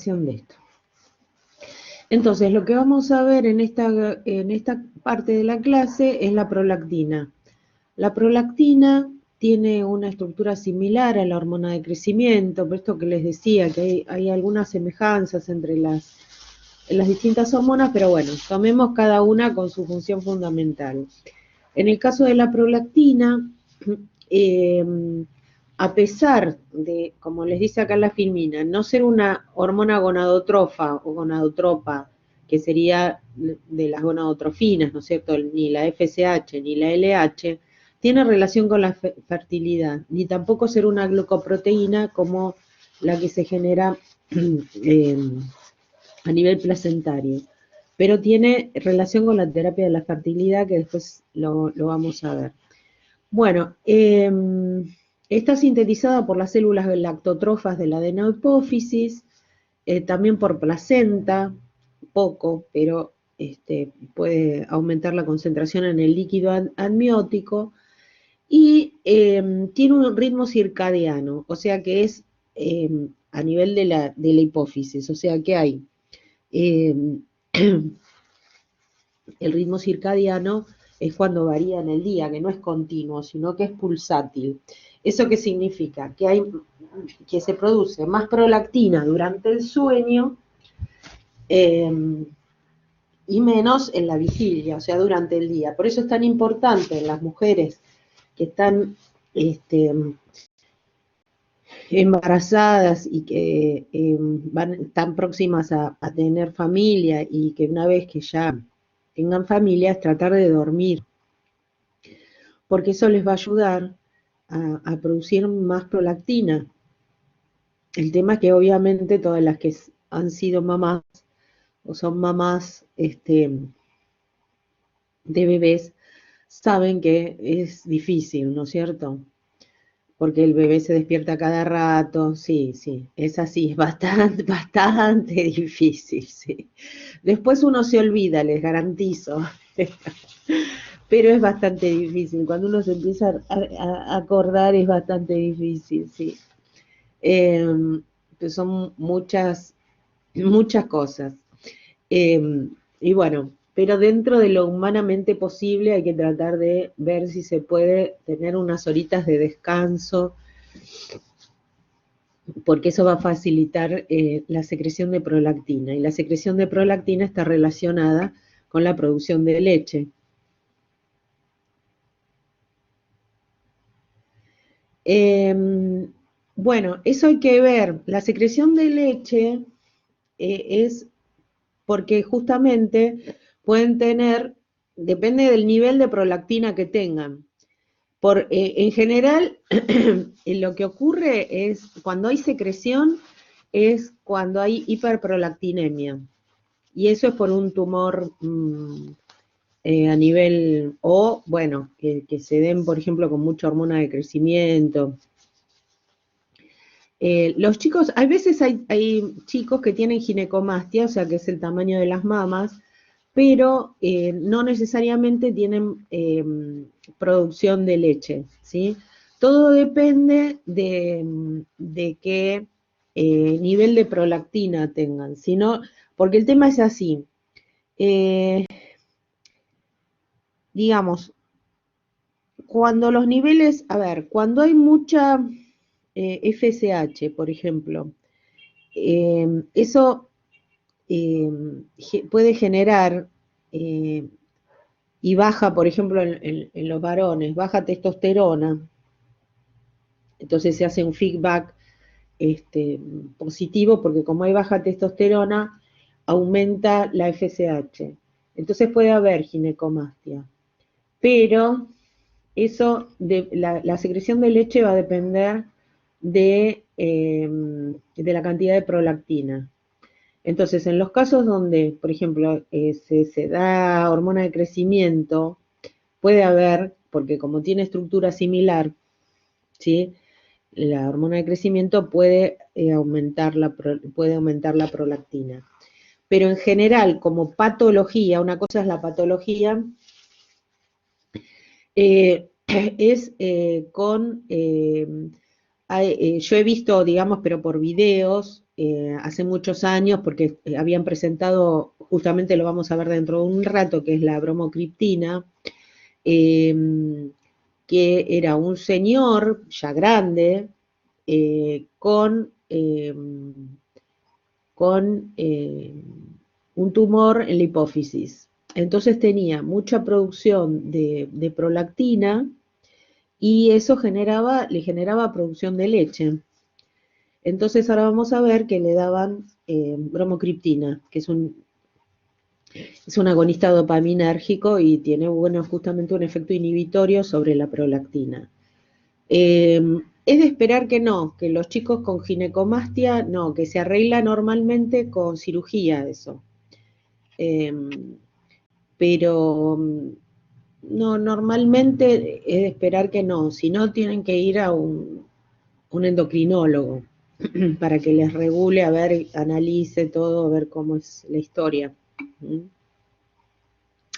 de esto. Entonces, lo que vamos a ver en esta parte de la clase es la prolactina. La prolactina tiene una estructura similar a la hormona de crecimiento, por esto que les decía que hay algunas semejanzas entre las distintas hormonas, pero bueno, tomemos cada una con su función fundamental. En el caso de la prolactina, a pesar de, como les dice acá la filmina, no ser una hormona gonadotrofa o gonadotropa, que sería de las gonadotrofinas, ¿no es cierto?, ni la FSH ni la LH, tiene relación con la fertilidad, ni tampoco ser una glucoproteína como la que se genera a nivel placentario, pero tiene relación con la terapia de la fertilidad, que después lo vamos a ver. Bueno, está sintetizada por las células lactotrofas de la adenohipófisis, también por placenta, poco, pero puede aumentar la concentración en el líquido amniótico, y tiene un ritmo circadiano, o sea que es a nivel de la hipófisis, o sea que hay el ritmo circadiano es cuando varía en el día, que no es continuo, sino que es pulsátil. ¿Eso qué significa? Que se produce más prolactina durante el sueño y menos en la vigilia, o sea, durante el día. Por eso es tan importante en las mujeres que están embarazadas y que están próximas a tener familia, y que una vez que ya tengan familia es tratar de dormir, porque eso les va a ayudar a producir más prolactina. El tema es que obviamente todas las que han sido mamás o son mamás de bebés saben que es difícil, ¿no es cierto? Porque el bebé se despierta cada rato, sí, es así, es bastante, bastante difícil, sí. Después uno se olvida, les garantizo, pero es bastante difícil, cuando uno se empieza a acordar es bastante difícil, sí. Pues son muchas cosas. Y bueno, pero dentro de lo humanamente posible hay que tratar de ver si se puede tener unas horitas de descanso, porque eso va a facilitar la secreción de prolactina, y la secreción de prolactina está relacionada con la producción de leche. Bueno, eso hay que ver. La secreción de leche es porque justamente pueden tener, depende del nivel de prolactina que tengan. En general, lo que ocurre es, cuando hay secreción, es cuando hay hiperprolactinemia. Y eso es por un tumor a nivel, o bueno, que se den, por ejemplo, con mucha hormona de crecimiento. Los chicos, a veces hay chicos que tienen ginecomastia, o sea que es el tamaño de las mamas, pero no necesariamente tienen producción de leche, ¿sí? Todo depende de qué nivel de prolactina tengan, sino, porque el tema es así, digamos, cuando los niveles, a ver, cuando hay mucha FSH, por ejemplo, eso puede generar y baja, por ejemplo, en los varones, baja testosterona, entonces se hace un feedback positivo, porque como hay baja testosterona, aumenta la FSH. Entonces puede haber ginecomastia. Pero eso, la secreción de leche va a depender de la cantidad de prolactina. Entonces, en los casos donde, por ejemplo, se da hormona de crecimiento, puede haber, porque como tiene estructura similar, ¿sí?, la hormona de crecimiento puede aumentar la prolactina. Pero en general, como patología, una cosa es la patología, es yo he visto, digamos, pero por videos, hace muchos años, porque habían presentado, justamente lo vamos a ver dentro de un rato, que es la bromocriptina, que era un señor ya grande, con un tumor en la hipófisis. Entonces tenía mucha producción de prolactina y eso le generaba producción de leche. Entonces ahora vamos a ver que le daban bromocriptina, que es un agonista dopaminérgico y tiene, bueno, justamente un efecto inhibitorio sobre la prolactina. Es de esperar que no, que los chicos con ginecomastia, no, que se arregla normalmente con cirugía eso. Eh, pero no, normalmente es de esperar que no, si no tienen que ir a un endocrinólogo para que les regule, a ver, analice todo, a ver cómo es la historia.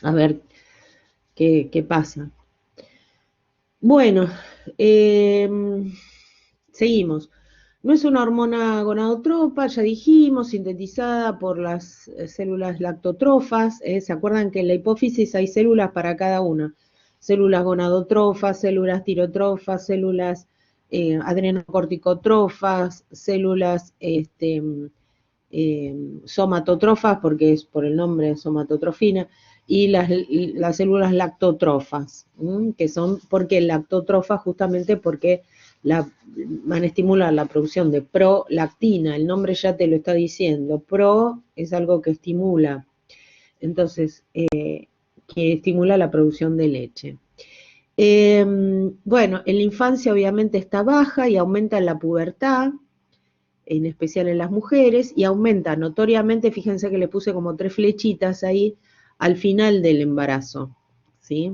A ver qué pasa. Bueno, seguimos. No es una hormona gonadotropa, ya dijimos, sintetizada por las células lactotrofas. ¿Se acuerdan que en la hipófisis hay células para cada una? Células gonadotrofas, células tirotrofas, células adrenocorticotrofas, células somatotrofas, porque es por el nombre somatotrofina, y las células lactotrofas, que son, porque lactotrofas justamente porque van a estimular la producción de prolactina, el nombre ya te lo está diciendo, pro es algo que estimula, entonces, que estimula la producción de leche. Bueno, en la infancia obviamente está baja y aumenta en la pubertad, en especial en las mujeres, y aumenta notoriamente, fíjense que le puse como 3 flechitas ahí, al final del embarazo, ¿sí?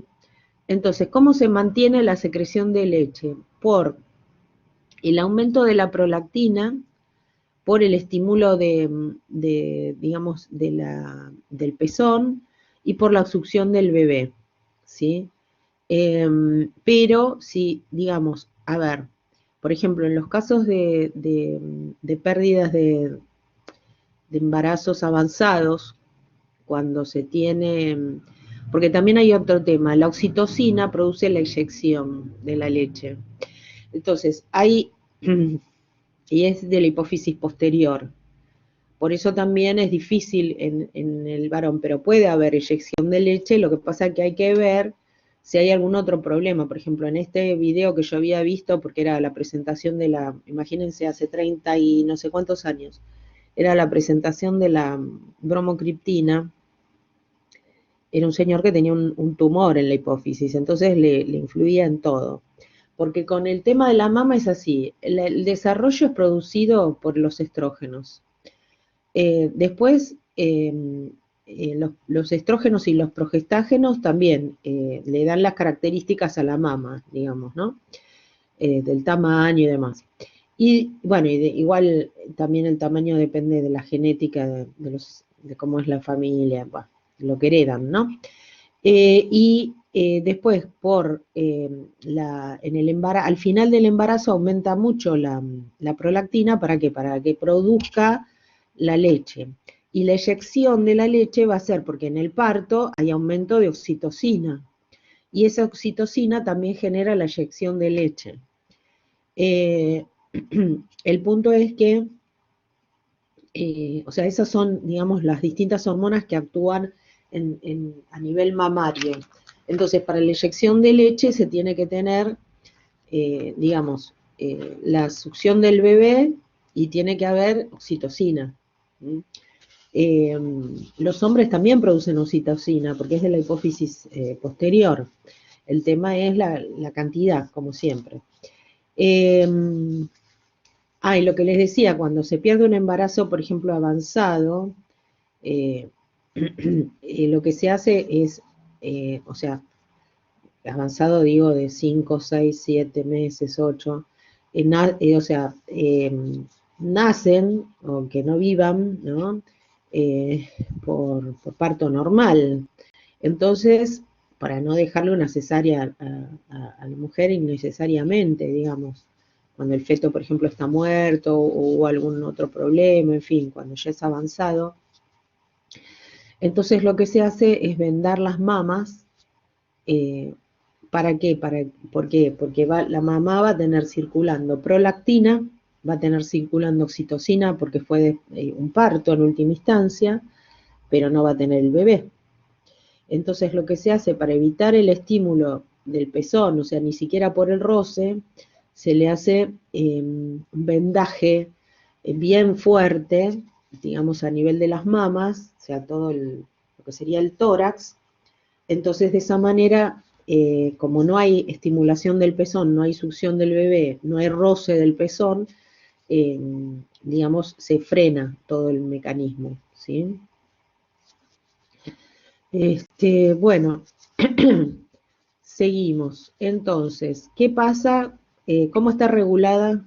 Entonces, ¿cómo se mantiene la secreción de leche? Por el aumento de la prolactina, por el estímulo digamos, del pezón y por la succión del bebé, ¿sí? Pero si, digamos, a ver, por ejemplo, en los casos de pérdidas de embarazos avanzados, cuando se tiene, porque también hay otro tema, la oxitocina produce la eyección de la leche. Entonces, hay, y es de la hipófisis posterior, por eso también es difícil en el varón, pero puede haber eyección de leche, lo que pasa es que hay que ver si hay algún otro problema. Por ejemplo, en este video que yo había visto, porque era la presentación de imagínense, hace 30 y no sé cuántos años, era la presentación de la bromocriptina, era un señor que tenía un tumor en la hipófisis, entonces le influía en todo. Porque con el tema de la mama es así, el desarrollo es producido por los estrógenos. Después, los estrógenos y los progestágenos también le dan las características a la mama, digamos, ¿no? Del tamaño y demás. Y bueno, igual también el tamaño depende de la genética de cómo es la familia, bueno, lo que heredan, ¿no? Después, al final del embarazo aumenta mucho la prolactina, ¿para qué? Para que produzca la leche. Y la eyección de la leche va a ser porque en el parto hay aumento de oxitocina. Y esa oxitocina también genera la eyección de leche. El punto es que, o sea, esas son, digamos, las distintas hormonas que actúan a nivel mamario. Entonces, para la eyección de leche se tiene que tener, digamos, la succión del bebé y tiene que haber oxitocina. Los hombres también producen oxitocina porque es de la hipófisis posterior. El tema es la cantidad, como siempre. Y lo que les decía, cuando se pierde un embarazo, por ejemplo, avanzado, lo que se hace es, o sea, avanzado digo de 5, 6, 7 meses, 8, o sea, nacen, aunque no vivan, ¿no? Por parto normal. Entonces, para no dejarle una cesárea a la mujer innecesariamente, digamos, cuando el feto, por ejemplo, está muerto o algún otro problema, en fin, cuando ya es avanzado. Entonces lo que se hace es vendar las mamas. ¿Para qué? ¿Por qué? Porque la mamá va a tener circulando prolactina, va a tener circulando oxitocina porque fue un parto en última instancia, pero no va a tener el bebé. Entonces lo que se hace para evitar el estímulo del pezón, o sea, ni siquiera por el roce, se le hace un vendaje bien fuerte, digamos a nivel de las mamas, o sea, todo lo que sería el tórax. Entonces de esa manera, como no hay estimulación del pezón, no hay succión del bebé, no hay roce del pezón, digamos, se frena todo el mecanismo, ¿sí? Bueno, seguimos. Entonces, ¿qué pasa? ¿Cómo está regulada?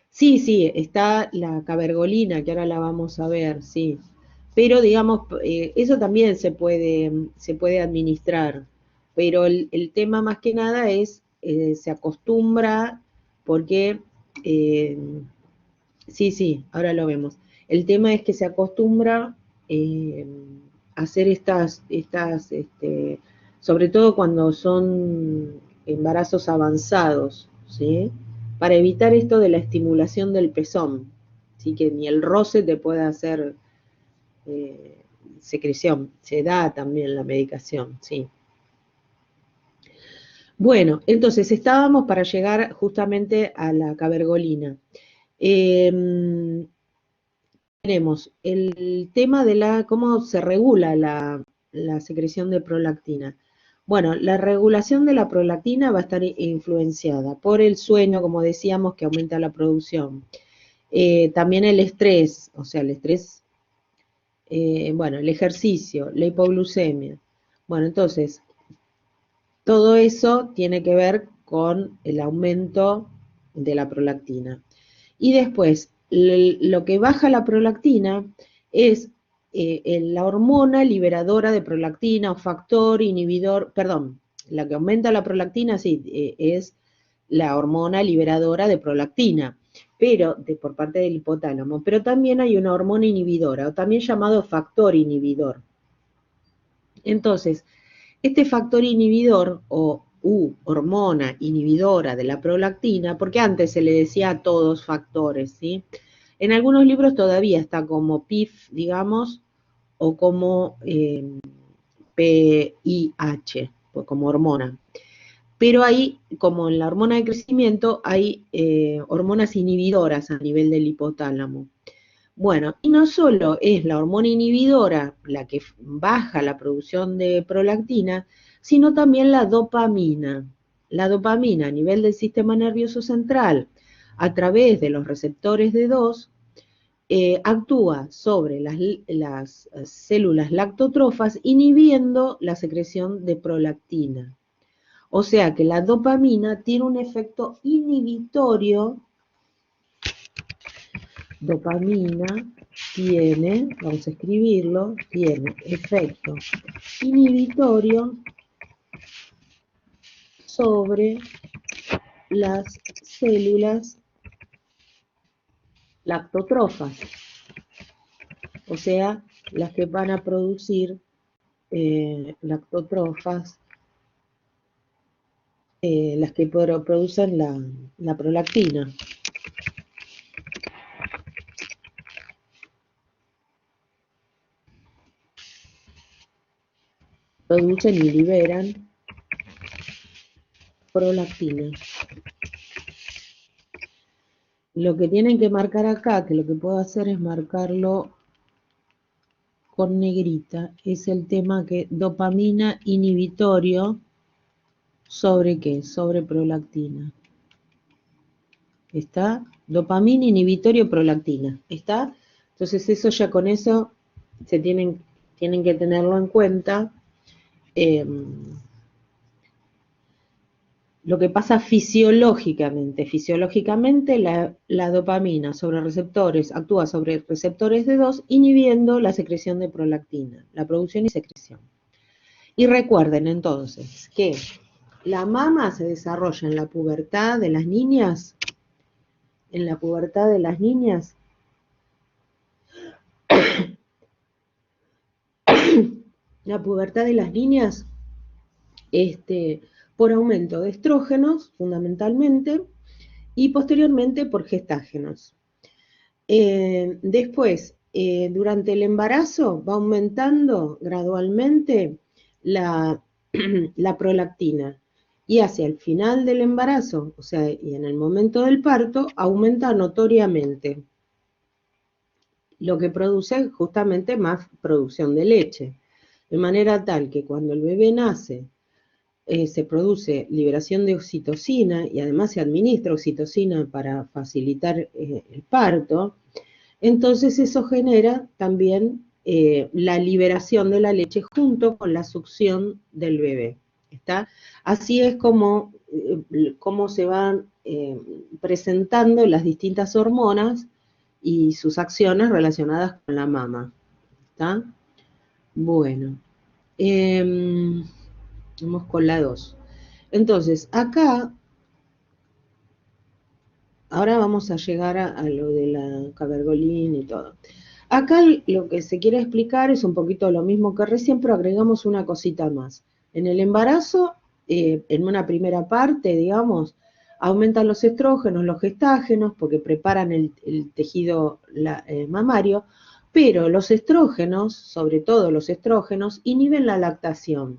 Sí, sí, está la cabergolina, que ahora la vamos a ver, sí. Pero digamos, eso también se puede administrar. Pero el tema más que nada es, se acostumbra, porque, eh, sí, sí, ahora lo vemos. El tema es que se acostumbra a hacer sobre todo cuando son embarazos avanzados, ¿sí? Para evitar esto de la estimulación del pezón, ¿sí? Que ni el roce te pueda hacer eh, secreción. Se da también la medicación, sí. Bueno, entonces estábamos para llegar justamente a la cabergolina. Tenemos el tema de cómo se regula la secreción de prolactina. Bueno, la regulación de la prolactina va a estar influenciada por el sueño, como decíamos, que aumenta la producción. También el estrés, o sea, el estrés, bueno, el ejercicio, la hipoglucemia. Bueno, entonces, todo eso tiene que ver con el aumento de la prolactina. Y después, lo que baja la prolactina es la hormona liberadora de prolactina o factor inhibidor, perdón, la que aumenta la prolactina, sí, es la hormona liberadora de prolactina, pero por parte del hipotálamo. Pero también hay una hormona inhibidora, o también llamado factor inhibidor. Entonces, este factor inhibidor o hormona inhibidora de la prolactina, porque antes se le decía a todos factores, ¿sí? En algunos libros todavía está como PIF, digamos, o como PIH, pues como hormona. Pero hay, como en la hormona de crecimiento, hay hormonas inhibidoras a nivel del hipotálamo. Bueno, y no solo es la hormona inhibidora la que baja la producción de prolactina, sino también la dopamina. La dopamina a nivel del sistema nervioso central, a través de los receptores de 2, actúa sobre las células lactotrofas inhibiendo la secreción de prolactina. O sea que la dopamina tiene un efecto inhibitorio. Dopamina tiene, vamos a escribirlo, tiene efecto inhibitorio sobre las células lactotrofas, o sea, las que van a producir lactotrofas, las que producen la prolactina. Producen y liberan prolactina. Lo que tienen que marcar acá, que lo que puedo hacer es marcarlo con negrita, es el tema que dopamina inhibitorio sobre qué, sobre prolactina. ¿Está? Dopamina inhibitorio prolactina. ¿Está? Entonces eso ya con eso se tienen que tenerlo en cuenta. Lo que pasa fisiológicamente. Fisiológicamente la dopamina sobre receptores actúa sobre receptores de 2 inhibiendo la secreción de prolactina, la producción y secreción. Y recuerden entonces que la mama se desarrolla en la pubertad de las niñas, en la pubertad de las niñas, la pubertad de las niñas, por aumento de estrógenos, fundamentalmente, y posteriormente por gestágenos. Después, durante el embarazo, va aumentando gradualmente la, la prolactina. Y hacia el final del embarazo, o sea, y en el momento del parto, aumenta notoriamente, lo que produce justamente más producción de leche. De manera tal que cuando el bebé nace, se produce liberación de oxitocina y además se administra oxitocina para facilitar el parto. Entonces eso genera también la liberación de la leche junto con la succión del bebé. ¿Está? Así es como se van presentando las distintas hormonas y sus acciones relacionadas con la mama. ¿Está? Bueno, vamos con la 2. Entonces, acá, ahora vamos a llegar a lo de la cabergolina y todo. Acá lo que se quiere explicar es un poquito lo mismo que recién, pero agregamos una cosita más. En el embarazo, en una primera parte, digamos, aumentan los estrógenos, los gestágenos, porque preparan el tejido mamario, pero los estrógenos, sobre todo los estrógenos, inhiben la lactación,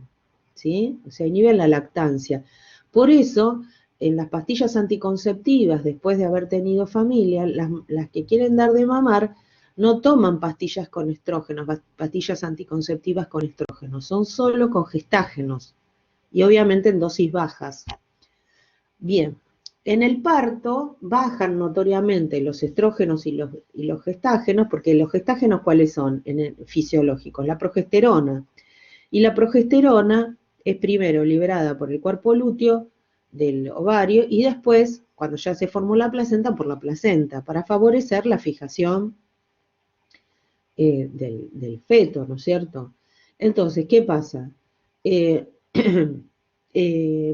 ¿sí? O sea, inhiben la lactancia. Por eso, en las pastillas anticonceptivas, después de haber tenido familia, las que quieren dar de mamar, no toman pastillas con estrógenos, pastillas anticonceptivas con estrógenos, son solo con gestágenos y obviamente en dosis bajas. Bien, en el parto bajan notoriamente los estrógenos y los gestágenos, porque los gestágenos, ¿cuáles son fisiológicos? La progesterona. Y la progesterona es primero liberada por el cuerpo lúteo del ovario y después, cuando ya se formó la placenta, por la placenta, para favorecer la fijación del feto, ¿no es cierto? Entonces, ¿qué pasa?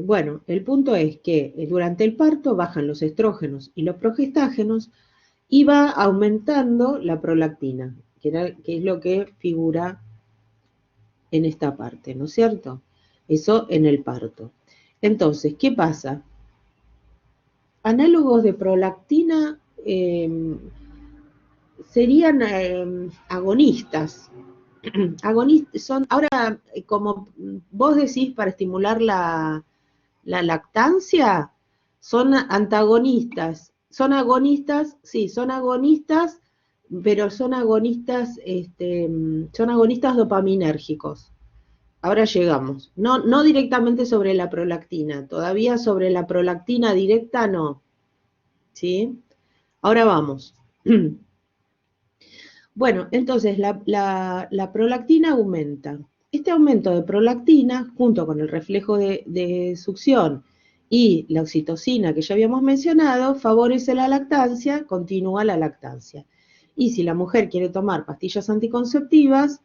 Bueno, el punto es que durante el parto bajan los estrógenos y los progestágenos y va aumentando la prolactina, que es lo que figura en esta parte, ¿no es cierto? Eso en el parto. Entonces, ¿qué pasa? Análogos de prolactina serían agonistas. Son, ahora, como vos decís, para estimular la lactancia, son antagonistas. Son agonistas, sí, son agonistas, pero son agonistas dopaminérgicos. Ahora llegamos. No, no directamente sobre la prolactina, todavía sobre la prolactina directa no. ¿Sí? Ahora vamos. Bueno, entonces la prolactina aumenta. Este aumento de prolactina, junto con el reflejo de succión y la oxitocina que ya habíamos mencionado, favorece la lactancia, continúa la lactancia. Y si la mujer quiere tomar pastillas anticonceptivas,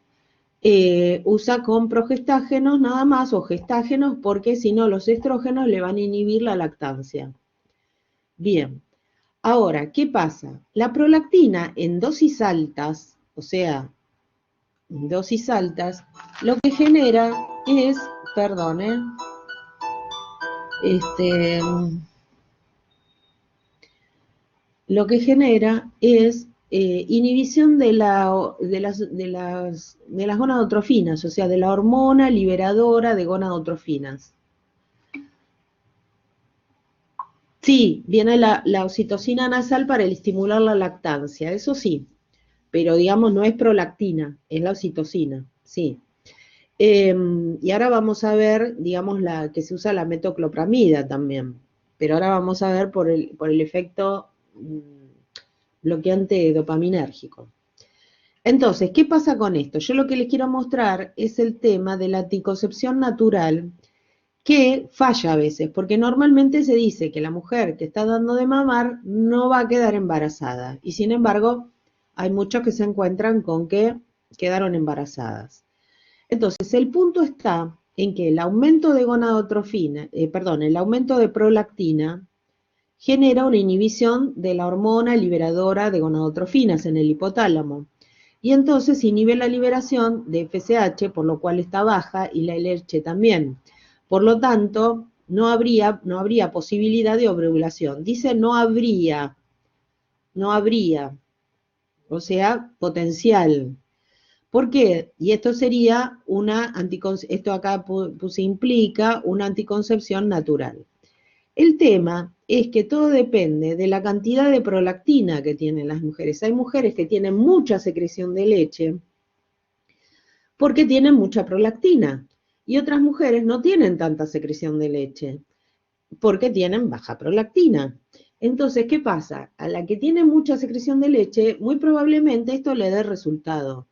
usa con progestágenos nada más o gestágenos, porque si no los estrógenos le van a inhibir la lactancia. Bien. Ahora, ¿qué pasa? La prolactina en dosis altas, o sea, en dosis altas, lo que genera es, perdón, lo que genera es inhibición de las gonadotrofinas, o sea, de la hormona liberadora de gonadotrofinas. Sí, viene la oxitocina nasal para estimular la lactancia, eso sí, pero digamos no es prolactina, es la oxitocina, sí. Y ahora vamos a ver, digamos, que se usa la metoclopramida también, pero ahora vamos a ver por el efecto bloqueante dopaminérgico. Entonces, ¿qué pasa con esto? Yo lo que les quiero mostrar es el tema de la anticoncepción natural, que falla a veces, porque normalmente se dice que la mujer que está dando de mamar no va a quedar embarazada, y sin embargo, hay muchos que se encuentran con que quedaron embarazadas. Entonces, el punto está en que el aumento de gonadotrofina, el aumento de prolactina genera una inhibición de la hormona liberadora de gonadotrofinas en el hipotálamo. Y entonces inhibe la liberación de FSH, por lo cual está baja, y la LH también. Por lo tanto, no habría posibilidad de ovulación. Dice no habría, o sea, potencial. ¿Por qué? Y esto sería esto acá implica una anticoncepción natural. El tema es que todo depende de la cantidad de prolactina que tienen las mujeres. Hay mujeres que tienen mucha secreción de leche porque tienen mucha prolactina y otras mujeres no tienen tanta secreción de leche porque tienen baja prolactina. Entonces, ¿qué pasa? A la que tiene mucha secreción de leche, muy probablemente esto le dé resultado.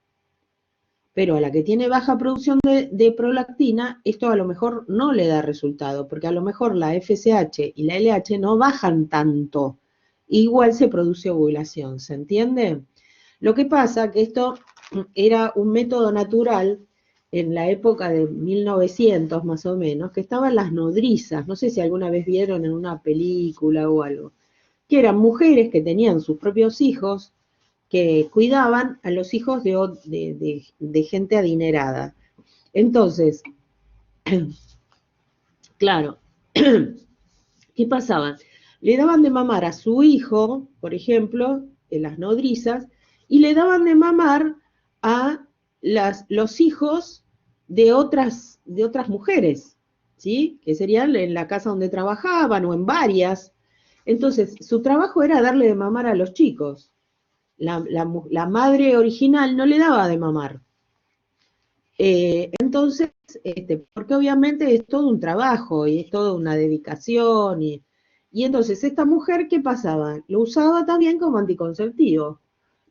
Pero a la que tiene baja producción de prolactina, esto a lo mejor no le da resultado, porque a lo mejor la FSH y la LH no bajan tanto. Igual se produce ovulación, ¿se entiende? Lo que pasa que esto era un método natural en la época de 1900 más o menos, que estaban las nodrizas, no sé si alguna vez vieron en una película o algo, que eran mujeres que tenían sus propios hijos, que cuidaban a los hijos de gente adinerada. Entonces, claro, ¿qué pasaba? Le daban de mamar a su hijo, por ejemplo, en las nodrizas, y le daban de mamar a los hijos de otras mujeres, ¿sí? Que serían en la casa donde trabajaban o en varias. Entonces, su trabajo era darle de mamar a los chicos. La madre original no le daba de mamar. Entonces, porque obviamente es todo un trabajo y es toda una dedicación. Y entonces, esta mujer, ¿qué pasaba? Lo usaba también como anticonceptivo.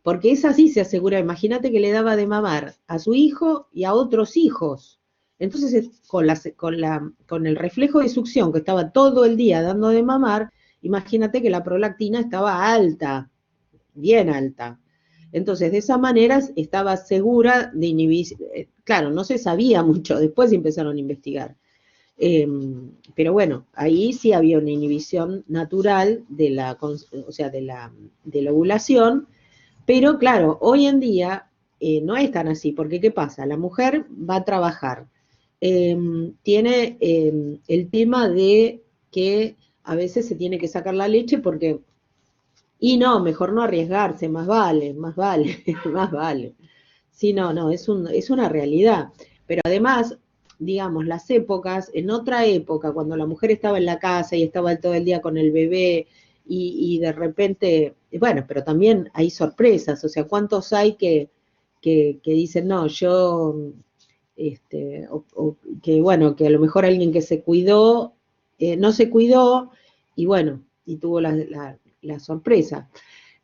Porque esa sí se asegura, imagínate que le daba de mamar a su hijo y a otros hijos. Entonces, con el reflejo de succión que estaba todo el día dando de mamar, imagínate que la prolactina estaba alta, bien alta. Entonces, de esa manera estaba segura de inhibir, claro, no se sabía mucho, después empezaron a investigar. Pero bueno, ahí sí había una inhibición natural o sea, de la ovulación, pero claro, hoy en día no es tan así, porque ¿qué pasa? La mujer va a trabajar, tiene el tema de que a veces se tiene que sacar la leche porque y no, mejor no arriesgarse, más vale, más vale, más vale. Sí, no, es una realidad. Pero además, digamos, las épocas, en otra época, cuando la mujer estaba en la casa y estaba todo el día con el bebé y de repente, bueno, pero también hay sorpresas, o sea, ¿cuántos hay que dicen, no, yo, o que bueno, que a lo mejor alguien que se cuidó, no se cuidó y bueno, y tuvo la sorpresa.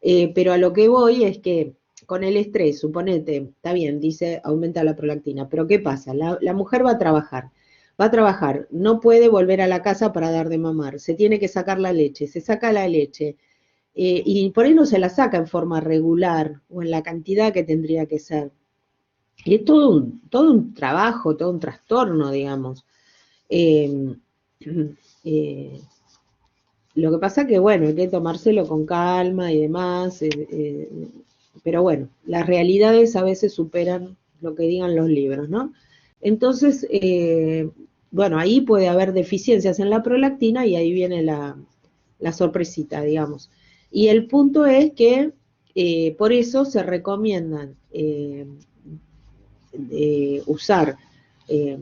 Pero a lo que voy es que con el estrés, suponete, está bien, dice aumenta la prolactina, pero ¿qué pasa? La mujer va a trabajar, no puede volver a la casa para dar de mamar, se tiene que sacar la leche, se saca la leche, y por ahí no se la saca en forma regular o en la cantidad que tendría que ser. Y es todo un trabajo, todo un trastorno, digamos. Eh, eh, lo que pasa que, bueno, hay que tomárselo con calma y demás, pero bueno, las realidades a veces superan lo que digan los libros, ¿no? Entonces, bueno, ahí puede haber deficiencias en la prolactina y ahí viene la sorpresita, digamos. Y el punto es que por eso se recomiendan usar eh,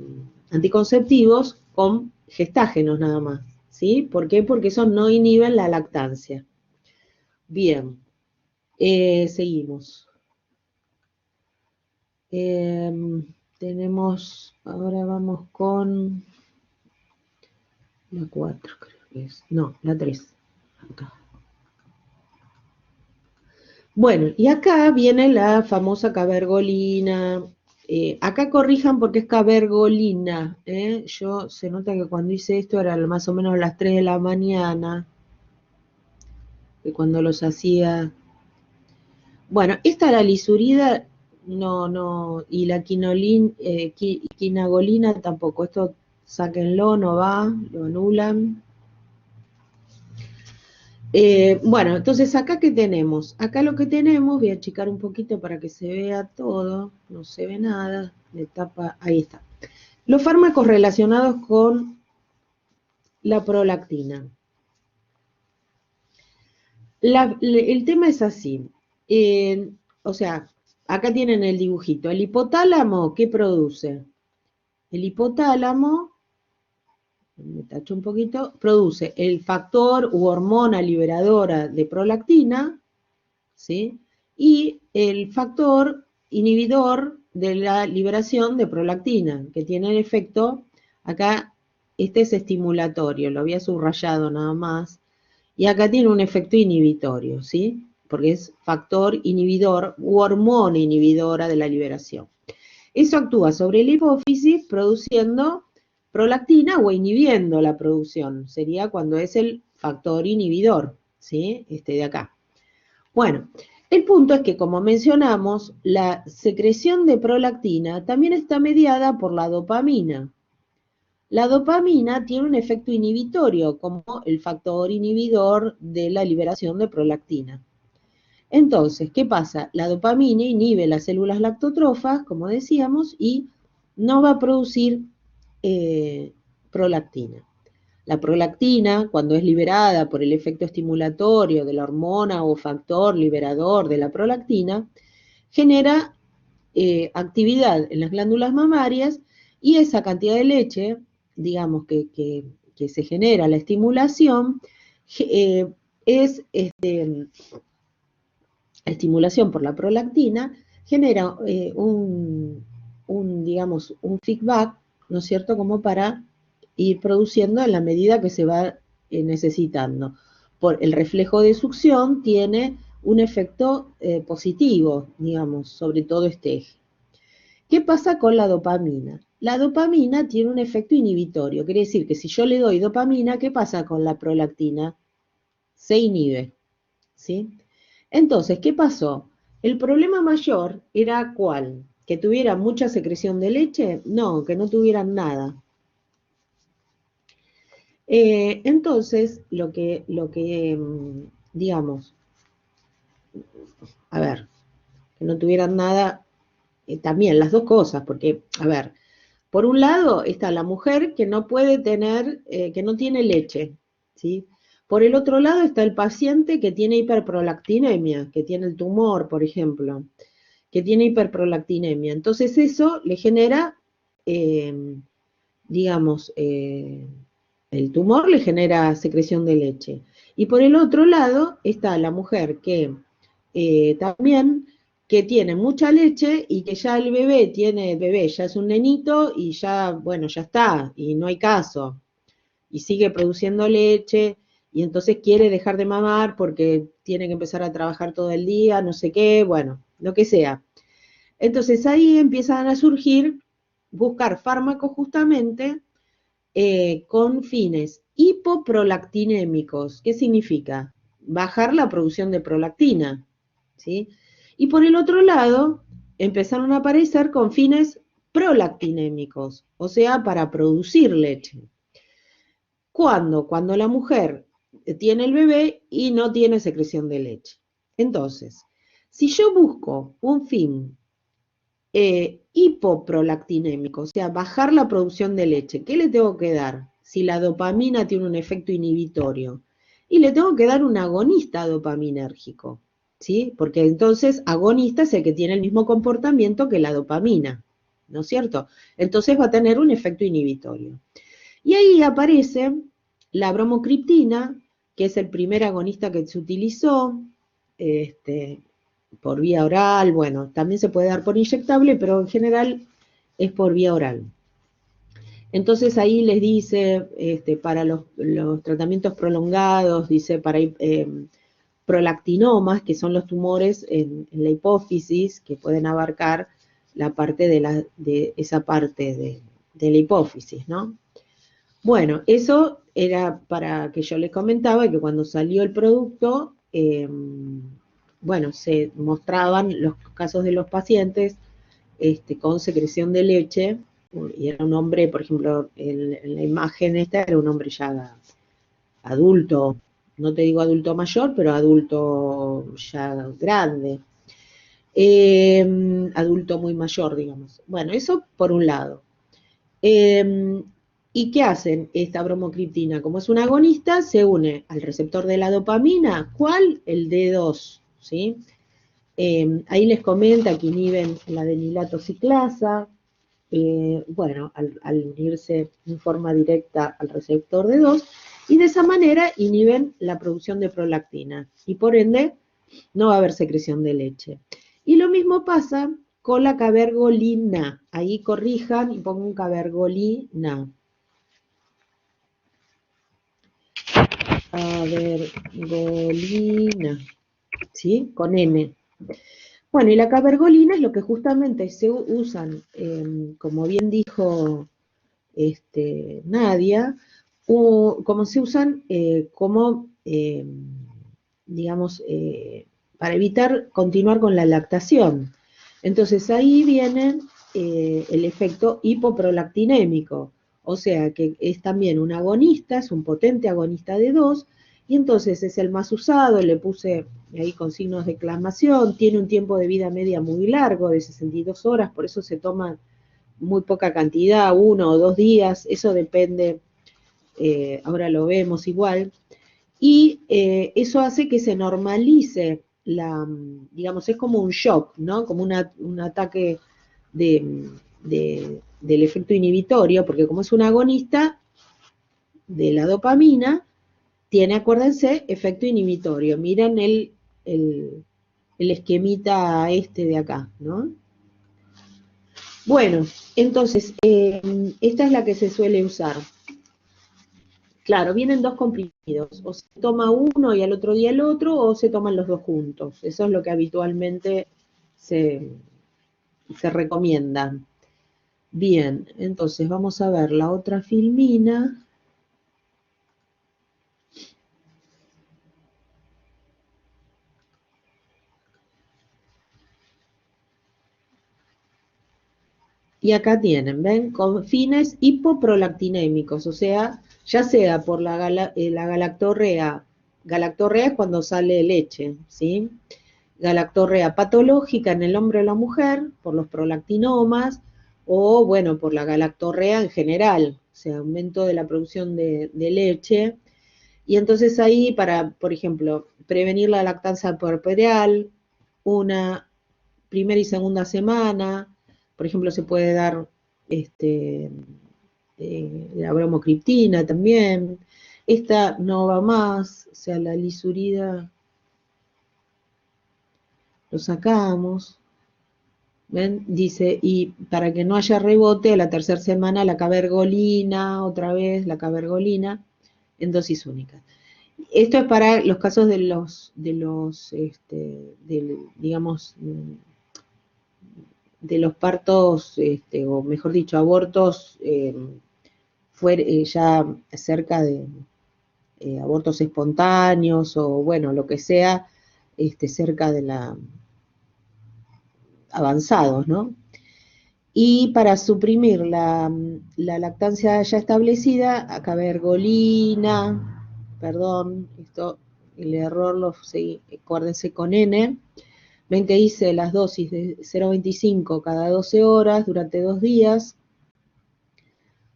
anticonceptivos con gestágenos nada más. ¿Sí? ¿Por qué? Porque eso no inhiben la lactancia. Bien, seguimos. Ahora vamos con la 4, creo que es. No, la 3. Acá. Bueno, y acá viene la famosa cabergolina. Acá corrijan porque es cabergolina. Yo se nota que cuando hice esto era más o menos las 3 de la mañana, que cuando los hacía. Bueno, esta la lisurida no, y la quinagolina tampoco, esto sáquenlo, no va, lo anulan. Bueno, entonces acá ¿qué tenemos? Acá lo que tenemos, voy a achicar un poquito para que se vea todo, no se ve nada, le tapa, ahí está. Los fármacos relacionados con la prolactina. El tema es así, o sea, acá tienen el dibujito. El hipotálamo, ¿qué produce? El hipotálamo, me tacho un poquito, produce el factor u hormona liberadora de prolactina, ¿sí? Y el factor inhibidor de la liberación de prolactina, que tiene el efecto, acá este es estimulatorio, lo había subrayado nada más, y acá tiene un efecto inhibitorio, ¿sí? Porque es factor inhibidor u hormona inhibidora de la liberación. Eso actúa sobre la hipófisis produciendo prolactina o inhibiendo la producción. Sería cuando es el factor inhibidor, ¿sí? Este de acá. Bueno, el punto es que, como mencionamos, la secreción de prolactina también está mediada por la dopamina. La dopamina tiene un efecto inhibitorio, como el factor inhibidor de la liberación de prolactina. Entonces, ¿qué pasa? La dopamina inhibe las células lactotrofas, como decíamos, y no va a producir prolactina. La prolactina, cuando es liberada por el efecto estimulatorio de la hormona o factor liberador de la prolactina, genera actividad en las glándulas mamarias y esa cantidad de leche, digamos, que se genera la estimulación, es estimulación por la prolactina, genera digamos, un feedback, ¿no es cierto?, como para ir produciendo en la medida que se va necesitando. Por el reflejo de succión tiene un efecto positivo, digamos, sobre todo este eje. ¿Qué pasa con la dopamina? La dopamina tiene un efecto inhibitorio, quiere decir que si yo le doy dopamina, ¿qué pasa con la prolactina? Se inhibe, ¿sí? Entonces, ¿qué pasó? El problema mayor era ¿cuál? ¿Que tuviera mucha secreción de leche? No, que no tuvieran nada. Entonces, digamos, a ver, que no tuvieran nada, también las dos cosas, porque, a ver, por un lado está la mujer que no puede tener, que no tiene leche, ¿sí? Por el otro lado está el paciente que tiene hiperprolactinemia, que tiene el tumor, por ejemplo, que tiene hiperprolactinemia. Entonces eso le genera, digamos, el tumor le genera secreción de leche. Y por el otro lado está la mujer que también que tiene mucha leche y que ya el bebé ya es un nenito y ya, bueno, ya está, y no hay caso. Y sigue produciendo leche y entonces quiere dejar de mamar porque tiene que empezar a trabajar todo el día, no sé qué, bueno, lo que sea. Entonces ahí empiezan a surgir, buscar fármacos justamente con fines hipoprolactinémicos. ¿Qué significa? Bajar la producción de prolactina, ¿sí? Y por el otro lado, empezaron a aparecer con fines prolactinémicos, o sea, para producir leche. ¿Cuándo? Cuando la mujer tiene el bebé y no tiene secreción de leche. Entonces, si yo busco un fin hipoprolactinémico, o sea, bajar la producción de leche, ¿qué le tengo que dar? Si la dopamina tiene un efecto inhibitorio. Y le tengo que dar un agonista dopaminérgico, ¿sí? Porque entonces agonista es el que tiene el mismo comportamiento que la dopamina, ¿no es cierto? Entonces va a tener un efecto inhibitorio. Y ahí aparece la bromocriptina, que es el primer agonista que se utilizó, por vía oral, bueno, también se puede dar por inyectable, pero en general es por vía oral. Entonces ahí les dice, para los tratamientos prolongados, dice para prolactinomas, que son los tumores en la hipófisis, que pueden abarcar la parte de esa parte de la hipófisis, ¿no? Bueno, eso era para que yo les comentaba que cuando salió el producto, bueno, se mostraban los casos de los pacientes con secreción de leche, y era un hombre, por ejemplo, en la imagen esta era un hombre ya adulto, no te digo adulto mayor, pero adulto ya grande, adulto muy mayor, digamos. Bueno, eso por un lado. ¿Y qué hacen esta bromocriptina? Como es una agonista, se une al receptor de la dopamina. ¿Cuál? El D2, ¿sí? Ahí les comenta que inhiben la adenilato ciclasa. Bueno, al unirse en forma directa al receptor D2, y de esa manera inhiben la producción de prolactina, y por ende no va a haber secreción de leche. Y lo mismo pasa con la cabergolina. Ahí corrijan y pongan cabergolina. Cabergolina, ¿sí? Con N. Bueno, y la cabergolina es lo que justamente se usan, como bien dijo Nadia, como se usan como, digamos, para evitar continuar con la lactación. Entonces ahí viene el efecto hipoprolactinémico, o sea que es también un agonista, es un potente agonista de 2, y entonces es el más usado, le puse ahí con signos de exclamación, tiene un tiempo de vida media muy largo, de 62 horas, por eso se toma muy poca cantidad, 1 o 2 días, eso depende, ahora lo vemos igual, y eso hace que se normalice digamos, es como un shock, ¿no? Como un ataque del efecto inhibitorio, porque como es un agonista de la dopamina, tiene, acuérdense, efecto inhibitorio. Miren el esquemita de acá, ¿no? Bueno, entonces, esta es la que se suele usar. Claro, vienen dos comprimidos, o se toma uno y al otro día el otro, o se toman los dos juntos. Eso es lo que habitualmente se, se recomienda. Bien, entonces vamos a ver la otra filmina. Y acá tienen, ¿ven? Con fines hipoprolactinémicos, o sea, ya sea por la galactorrea. Galactorrea es cuando sale leche, ¿sí? Galactorrea patológica en el hombre o la mujer, por los prolactinomas, o bueno, por la galactorrea en general, o sea, aumento de la producción de leche. Y entonces ahí, para, por ejemplo, prevenir la lactancia puerperal, una primera y segunda semana, por ejemplo, se puede dar la bromocriptina también. Esta no va más, o sea, la lisurida lo sacamos. ¿Ven? Dice, y para que no haya rebote, a la tercera semana la cabergolina, otra vez la cabergolina, en dosis única. Esto es para los casos digamos, de los partos, o mejor dicho, abortos ya cerca de abortos espontáneos, o bueno, lo que sea, cerca de la avanzados, ¿no? Y para suprimir la lactancia ya establecida, cabergolina, perdón, el error lo seguí, acuérdense con N. Ven que hice las dosis de 0,25 cada 12 horas durante 2 días,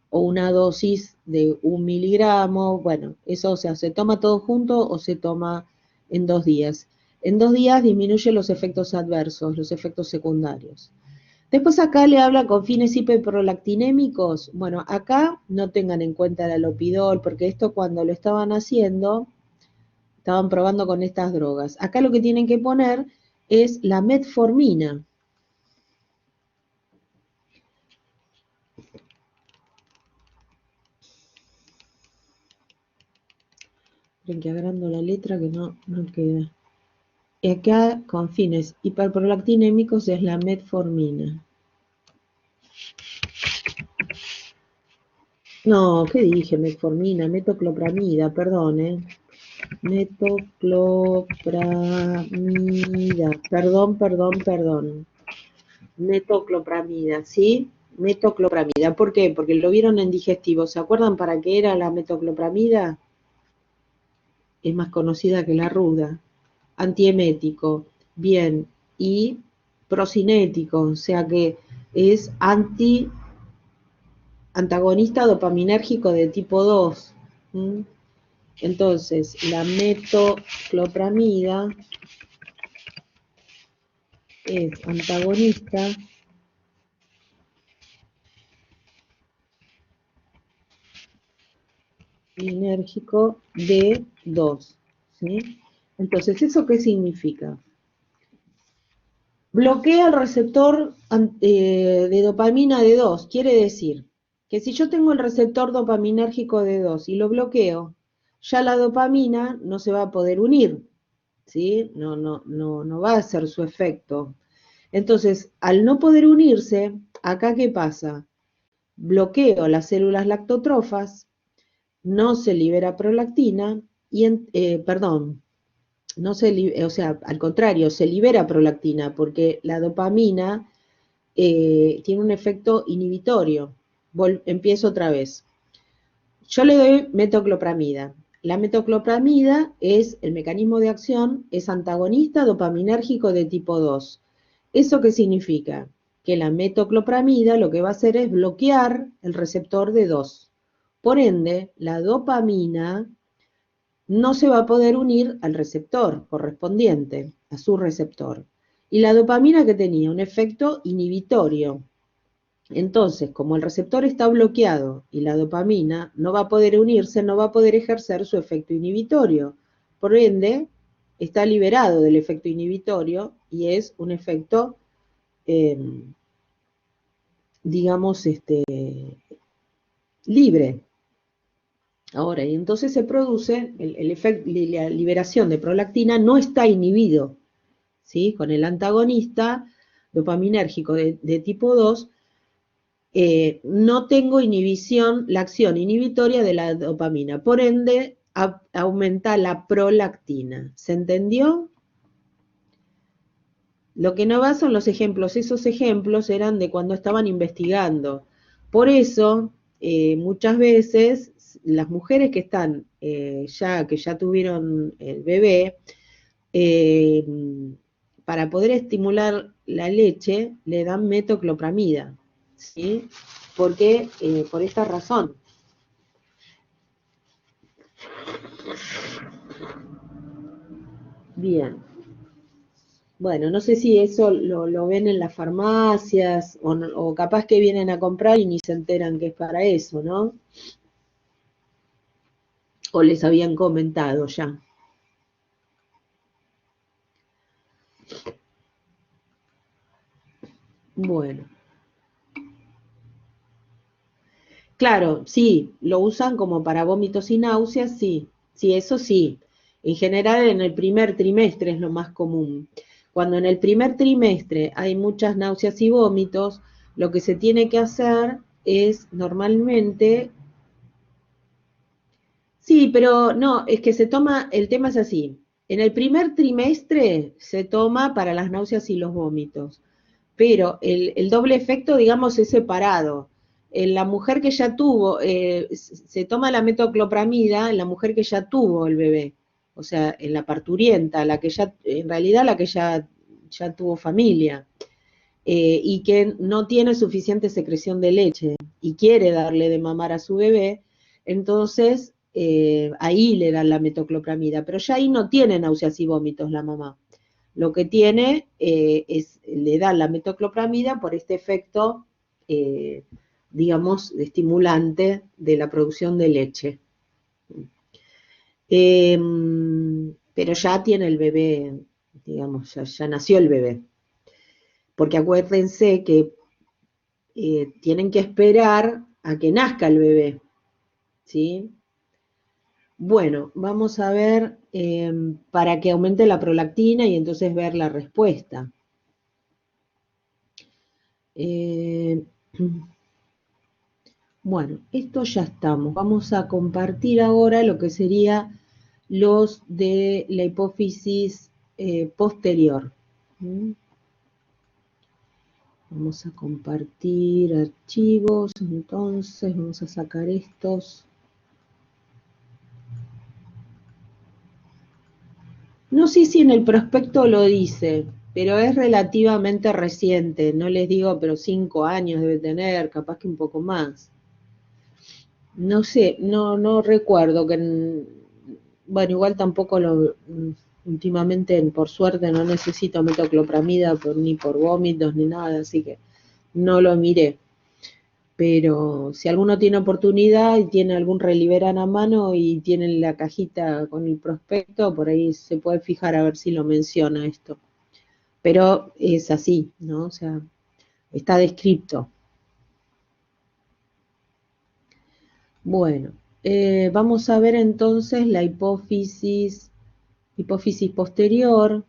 o una dosis de 1 miligramo. Bueno, eso, o sea, se toma todo junto o se toma en 2 días. En 2 días disminuye los efectos adversos, los efectos secundarios. Después acá le habla con fines hiperprolactinémicos. Bueno, acá no tengan en cuenta el alopidol, porque esto cuando lo estaban haciendo, estaban probando con estas drogas. Acá lo que tienen que poner es la metformina. Miren que agrando la letra que no queda. Y acá con fines hiperprolactinémicos es la metformina. No, ¿qué dije? Metformina, metoclopramida, perdón, Metoclopramida. Perdón. Metoclopramida, ¿sí? Metoclopramida. ¿Por qué? Porque lo vieron en digestivo. ¿Se acuerdan para qué era la metoclopramida? Es más conocida que la ruda. Antiemético, bien, y procinético, o sea que es antagonista dopaminérgico de tipo 2. ¿Mm? Entonces, la metoclopramida es antagonista dopaminérgico de 2. ¿Sí? Entonces, ¿eso qué significa? Bloquea el receptor de dopamina de 2. Quiere decir que si yo tengo el receptor dopaminérgico de 2 y lo bloqueo, ya la dopamina no se va a poder unir, ¿sí? No va a hacer su efecto. Entonces, al no poder unirse, ¿acá qué pasa? Bloqueo las células lactotrofas, no se libera prolactina y, perdón, no se, o sea, al contrario, se libera prolactina porque la dopamina tiene un efecto inhibitorio. Empiezo otra vez. Yo le doy metoclopramida. La metoclopramida es, el mecanismo de acción es antagonista dopaminérgico de tipo 2. ¿Eso qué significa? Que la metoclopramida lo que va a hacer es bloquear el receptor de 2. Por ende, la dopamina no se va a poder unir al receptor correspondiente, a su receptor. Y la dopamina que tenía un efecto inhibitorio. Entonces, como el receptor está bloqueado y la dopamina no va a poder unirse, no va a poder ejercer su efecto inhibitorio. Por ende, está liberado del efecto inhibitorio y es un efecto, eh, digamos, libre. Ahora, y entonces se produce, el efecto, la liberación de prolactina no está inhibido, ¿sí? Con el antagonista dopaminérgico de tipo 2, no tengo inhibición, la acción inhibitoria de la dopamina, por ende aumenta la prolactina. ¿Se entendió? Lo que no va son los ejemplos, esos ejemplos eran de cuando estaban investigando. Por eso, muchas veces, las mujeres que están que ya tuvieron el bebé, eh, para poder estimular la leche, le dan metoclopramida, ¿sí? Porque, por esta razón. Bien. Bueno, no sé si eso lo ven en las farmacias o capaz que vienen a comprar y ni se enteran que es para eso, ¿no? O les habían comentado ya. Bueno, claro, sí, lo usan como para vómitos y náuseas, sí, sí, eso sí. En general en el primer trimestre es lo más común. Cuando en el primer trimestre hay muchas náuseas y vómitos, lo que se tiene que hacer es normalmente. Sí, pero no, es que se toma, el tema es así. En el primer trimestre se toma para las náuseas y los vómitos, pero el doble efecto, digamos, es separado. En la mujer que ya tuvo, se toma la metoclopramida en la mujer que ya tuvo el bebé, o sea, en la parturienta, la que ya, en realidad la que ya tuvo familia, y que no tiene suficiente secreción de leche y quiere darle de mamar a su bebé, entonces ahí le dan la metoclopramida, pero ya ahí no tiene náuseas y vómitos la mamá. Lo que tiene le dan la metoclopramida por este efecto, eh, digamos, estimulante de la producción de leche. Eh, pero ya tiene el bebé, digamos, ya nació el bebé. Porque acuérdense que tienen que esperar a que nazca el bebé, ¿sí? Bueno, vamos a ver para que aumente la prolactina y entonces ver la respuesta. Eh, bueno, esto ya estamos. Vamos a compartir ahora lo que sería los de la hipófisis posterior. ¿Mm? Vamos a compartir archivos, entonces vamos a sacar estos. No sé si en el prospecto lo dice, pero es relativamente reciente, no les digo, pero 5 años debe tener, capaz que un poco más. No sé, no recuerdo que, bueno, igual tampoco últimamente, por suerte, no necesito metoclopramida ni por vómitos ni nada, así que no lo miré. Pero si alguno tiene oportunidad y tiene algún Reliberan a mano y tiene la cajita con el prospecto, por ahí se puede fijar a ver si lo menciona esto. Pero es así, ¿no? O sea, está descrito. Bueno, vamos a ver entonces la hipófisis posterior.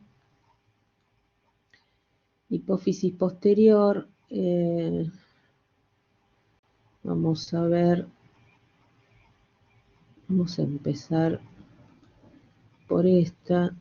Hipófisis posterior, vamos a ver, vamos a empezar por esta.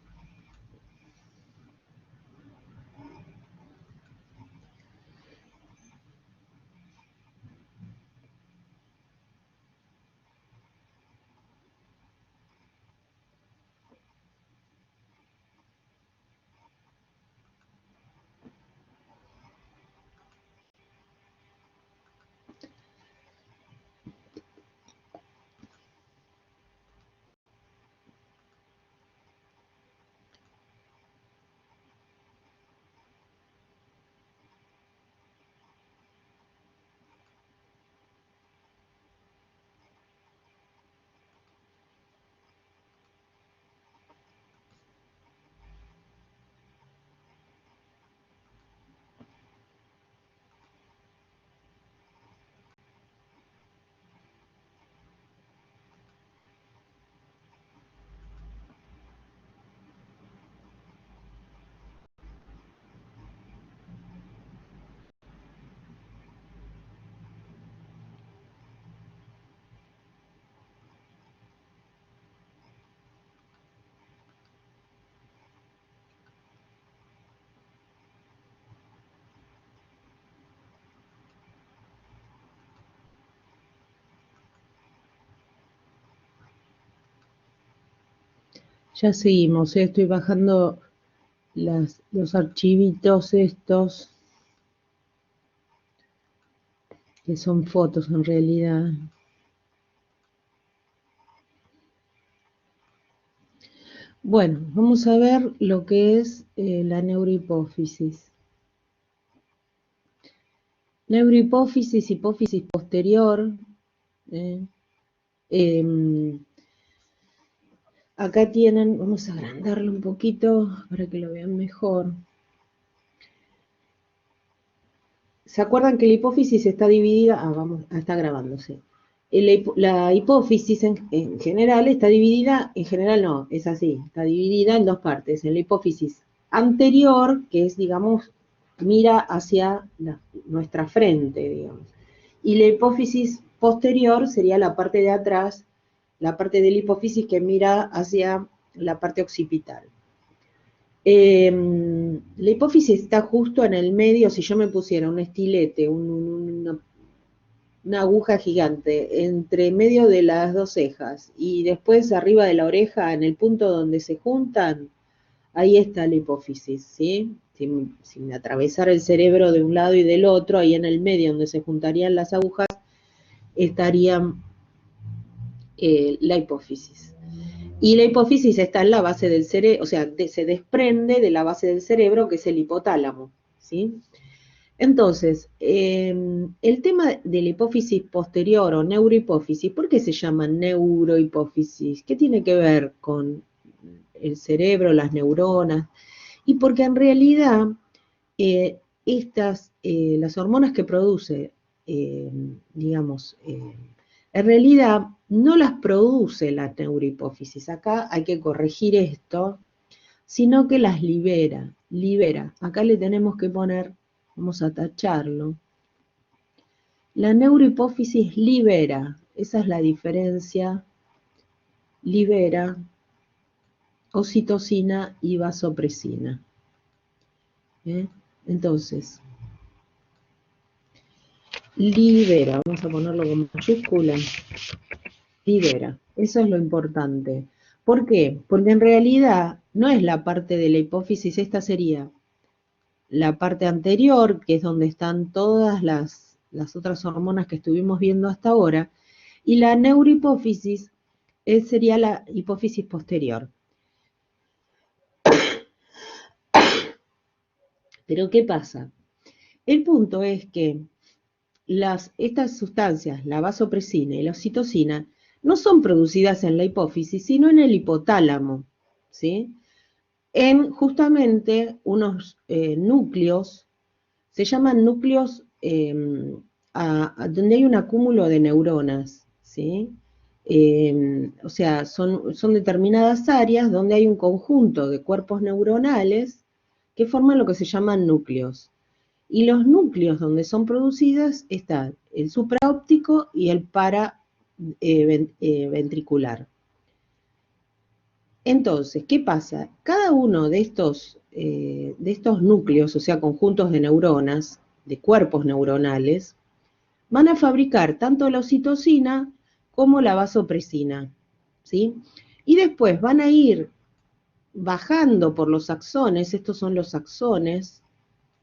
Ya seguimos, estoy bajando los archivitos estos, que son fotos en realidad. Bueno, vamos a ver lo que es la neurohipófisis. Neurohipófisis, hipófisis posterior. eh, em, Acá tienen, vamos a agrandarlo un poquito para que lo vean mejor. ¿Se acuerdan que la hipófisis está dividida? Está grabándose. La hipófisis en general está dividida, en general no, es así, está dividida en dos partes. En la hipófisis anterior, que es, digamos, mira hacia nuestra frente, digamos. Y la hipófisis posterior sería la parte de atrás, la parte de la hipófisis que mira hacia la parte occipital. La hipófisis está justo en el medio. Si yo me pusiera un estilete, una aguja gigante entre medio de las dos cejas y después arriba de la oreja, en el punto donde se juntan, ahí está la hipófisis, ¿sí? Si me atravesara el cerebro de un lado y del otro, ahí en el medio donde se juntarían las agujas, estaría la hipófisis. Y la hipófisis está en la base del cerebro, o sea, se desprende de la base del cerebro, que es el hipotálamo, ¿sí? Entonces, el tema de la hipófisis posterior o neurohipófisis, ¿por qué se llama neurohipófisis? ¿Qué tiene que ver con el cerebro, las neuronas? Y porque en realidad las hormonas que produce, digamos, en realidad no las produce la neurohipófisis. Acá hay que corregir esto, sino que las libera. Acá le tenemos que poner, vamos a tacharlo. La neurohipófisis libera, esa es la diferencia, libera oxitocina y vasopresina. Entonces, libera, vamos a ponerlo con mayúscula, libera, eso es lo importante. ¿Por qué? Porque en realidad no es la parte de la hipófisis, esta sería la parte anterior, que es donde están todas las otras hormonas que estuvimos viendo hasta ahora, y la neurohipófisis sería la hipófisis posterior. Pero ¿qué pasa? El punto es que estas sustancias, la vasopresina y la oxitocina, no son producidas en la hipófisis, sino en el hipotálamo, ¿sí? En justamente unos núcleos, se llaman núcleos donde hay un acúmulo de neuronas, ¿sí? O sea, son determinadas áreas donde hay un conjunto de cuerpos neuronales que forman lo que se llaman núcleos. Y los núcleos donde son producidas están el supraóptico y el paraventricular. Entonces, ¿qué pasa? Cada uno de estos núcleos, o sea, conjuntos de neuronas, de cuerpos neuronales, van a fabricar tanto la oxitocina como la vasopresina, ¿sí? Y después van a ir bajando por los axones, estos son los axones,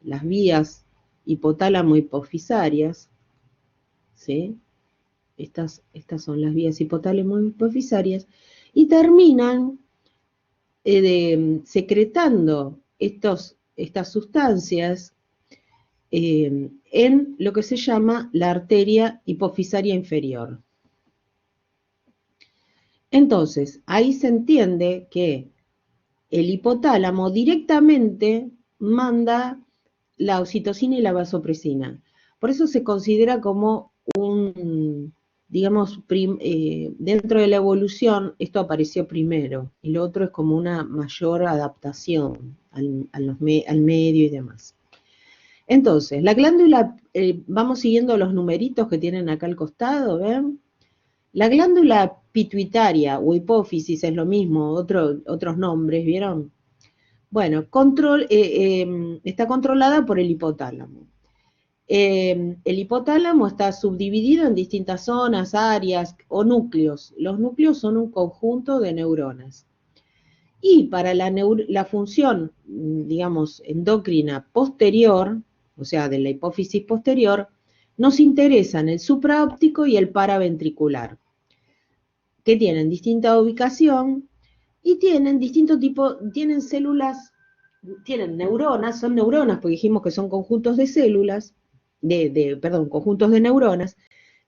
las vías hipotálamo-hipofisarias, ¿sí? Estas son las vías hipotálamo-hipofisarias, y terminan secretando estas sustancias en lo que se llama la arteria hipofisaria inferior. Entonces, ahí se entiende que el hipotálamo directamente manda la oxitocina y la vasopresina. Por eso se considera como digamos, dentro de la evolución esto apareció primero y lo otro es como una mayor adaptación al medio y demás. Entonces, la glándula, vamos siguiendo los numeritos que tienen acá al costado, ¿ven? La glándula pituitaria o hipófisis es lo mismo, otros nombres, ¿vieron? Bueno, está controlada por el hipotálamo. El hipotálamo está subdividido en distintas zonas, áreas o núcleos. Los núcleos son un conjunto de neuronas. Y para la función, digamos, endocrina posterior, o sea, de la hipófisis posterior, nos interesan el supraóptico y el paraventricular, que tienen distinta ubicación y tienen distinto tipo, tienen células, tienen neuronas, son neuronas, porque dijimos que son conjuntos de células, conjuntos de neuronas,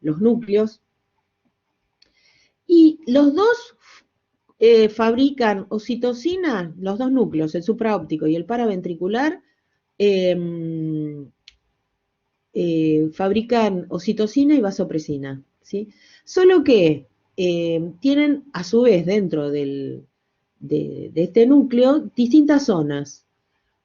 los núcleos, y los dos fabrican oxitocina, los dos núcleos, el supraóptico y el paraventricular, fabrican oxitocina y vasopresina, ¿sí? Solo que tienen a su vez dentro de este núcleo distintas zonas.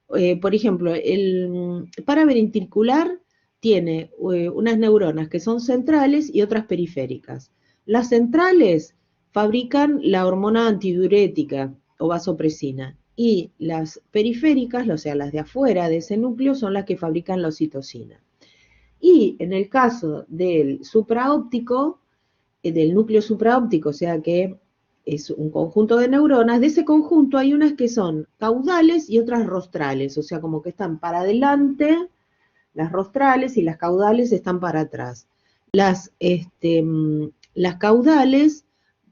Por ejemplo, el paraventricular tiene unas neuronas que son centrales y otras periféricas. Las centrales fabrican la hormona antidiurética o vasopresina y las periféricas, o sea, las de afuera de ese núcleo, son las que fabrican la oxitocina. Y en el caso del supraóptico, del núcleo supraóptico, o sea que es un conjunto de neuronas, de ese conjunto hay unas que son caudales y otras rostrales, o sea, como que están para adelante, las rostrales, y las caudales están para atrás. Las caudales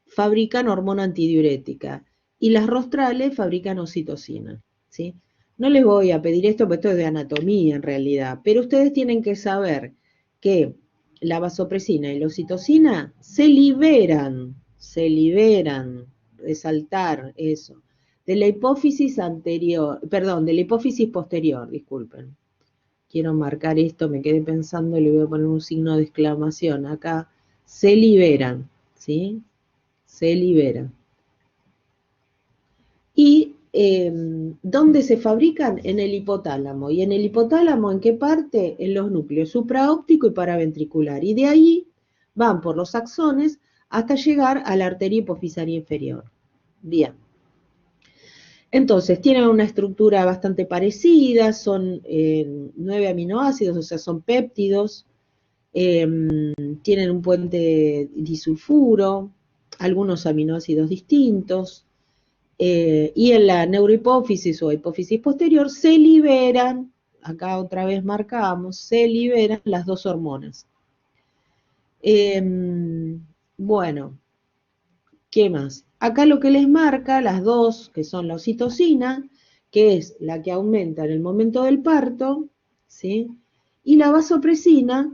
fabrican hormona antidiurética y las rostrales fabrican oxitocina, ¿sí? No les voy a pedir esto, porque esto es de anatomía en realidad, pero ustedes tienen que saber que la vasopresina y la oxitocina se liberan, resaltar eso, de la hipófisis anterior, perdón, de la hipófisis posterior, disculpen. Quiero marcar esto, me quedé pensando y le voy a poner un signo de exclamación acá. Se liberan, ¿sí? Se liberan. ¿Y dónde se fabrican? En el hipotálamo. ¿Y en el hipotálamo en qué parte? En los núcleos supraóptico y paraventricular. Y de ahí van por los axones hasta llegar a la arteria hipofisaria inferior. Bien. Entonces, tienen una estructura bastante parecida, son 9 aminoácidos, o sea, son péptidos, tienen un puente disulfuro, algunos aminoácidos distintos, y en la neurohipófisis o hipófisis posterior se liberan, acá otra vez marcamos, se liberan las dos hormonas. Bueno, ¿qué más? Acá lo que les marca, las dos, que son la oxitocina, que es la que aumenta en el momento del parto, ¿sí? Y la vasopresina,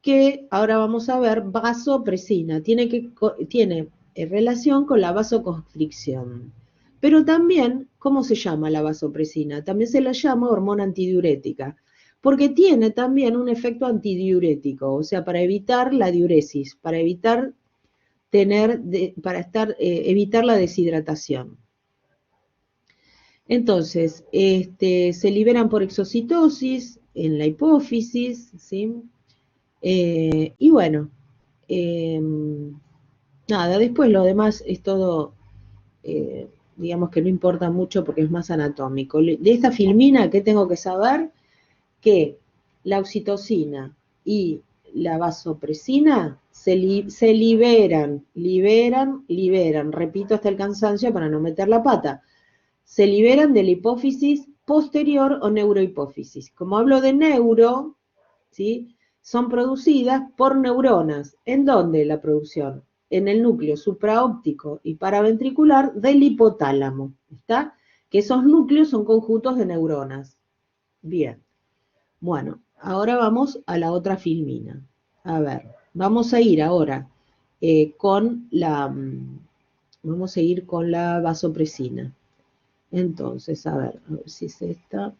que ahora vamos a ver, vasopresina, tiene relación con la vasoconstricción. Pero también, ¿cómo se llama la vasopresina? También se la llama hormona antidiurética, porque tiene también un efecto antidiurético, o sea, para evitar la diuresis, para evitar evitar la deshidratación. Entonces, se liberan por exocitosis en la hipófisis, ¿sí? Y bueno, eh, nada, después lo demás es todo, digamos que no importa mucho porque es más anatómico. De esta filmina, ¿qué tengo que saber? Que la oxitocina y la vasopresina se liberan, repito hasta el cansancio para no meter la pata, se liberan de la hipófisis posterior o neurohipófisis. Como hablo de neuro, ¿sí? Son producidas por neuronas. ¿En dónde la producción? En el núcleo supraóptico y paraventricular del hipotálamo, ¿está? Que esos núcleos son conjuntos de neuronas. Bien. Bueno, ahora vamos a la otra filmina. A ver, vamos a ir ahora vamos a ir con la vasopresina. Entonces, a ver si es esta.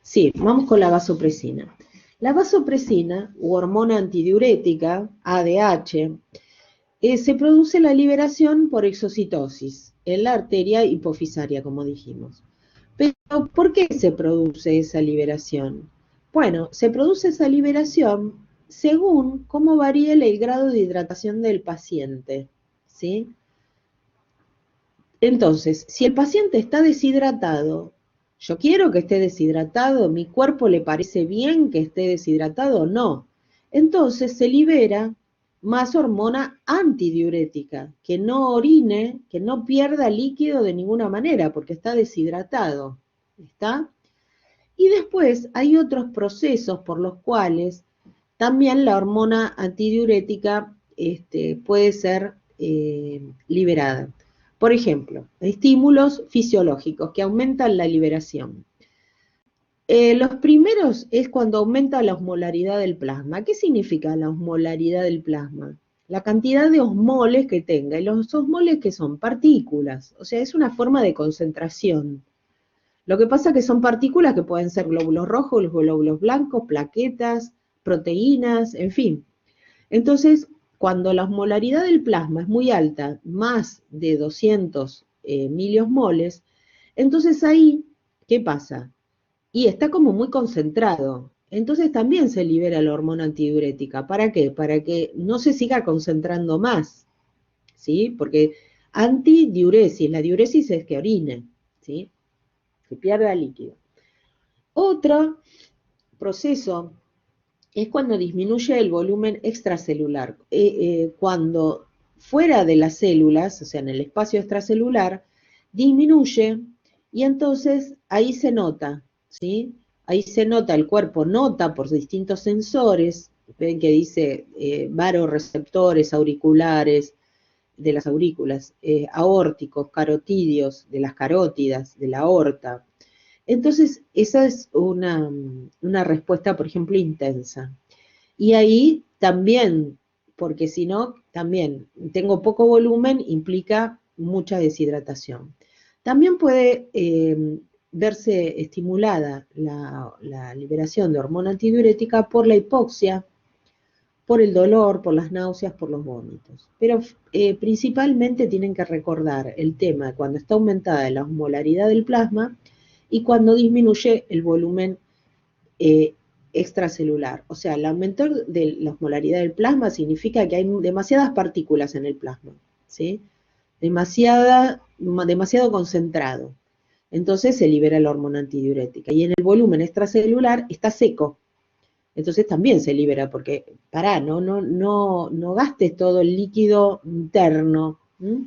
Sí, vamos con la vasopresina. La vasopresina, u hormona antidiurética, ADH, se produce la liberación por exocitosis en la arteria hipofisaria, como dijimos. Pero, ¿por qué se produce esa liberación? Bueno, se produce esa liberación según cómo varíe el grado de hidratación del paciente, ¿sí? Entonces, si el paciente está deshidratado, yo quiero que esté deshidratado, mi cuerpo le parece bien que esté deshidratado, no. Entonces se libera más hormona antidiurética, que no orine, que no pierda líquido de ninguna manera, porque está deshidratado. ¿Está? Y después hay otros procesos por los cuales también la hormona antidiurética puede ser liberada. Por ejemplo, estímulos fisiológicos que aumentan la liberación. Los primeros es cuando aumenta la osmolaridad del plasma. ¿Qué significa la osmolaridad del plasma? La cantidad de osmoles que tenga. Y los osmoles que son partículas, o sea, es una forma de concentración. Lo que pasa es que son partículas que pueden ser glóbulos rojos, glóbulos blancos, plaquetas, proteínas, en fin. Entonces, cuando la osmolaridad del plasma es muy alta, más de 200 miliosmoles, entonces ahí, ¿qué pasa? Y está como muy concentrado. Entonces también se libera la hormona antidiurética. ¿Para qué? Para que no se siga concentrando más, ¿sí? Porque antidiuresis, la diuresis es que orine, ¿sí? Que pierda líquido. Otro proceso es cuando disminuye el volumen extracelular. Cuando fuera de las células, o sea, en el espacio extracelular, disminuye y entonces ahí se nota, ¿sí? Ahí se nota, el cuerpo nota por distintos sensores, ven que dice varoreceptores auriculares, de las aurículas, aórticos, carotídeos, de las carótidas, de la aorta. Entonces, esa es una respuesta, por ejemplo, intensa. Y ahí también, porque si no, también tengo poco volumen, implica mucha deshidratación. También puede verse estimulada la liberación de hormona antidiurética por la hipoxia, por el dolor, por las náuseas, por los vómitos. Pero principalmente tienen que recordar el tema de cuando está aumentada la osmolaridad del plasma y cuando disminuye el volumen extracelular. O sea, el aumento de la osmolaridad del plasma significa que hay demasiadas partículas en el plasma, ¿sí? Demasiado concentrado. Entonces se libera la hormona antidiurética. Y en el volumen extracelular está seco. Entonces también se libera, porque no gastes todo el líquido interno. ¿Mm?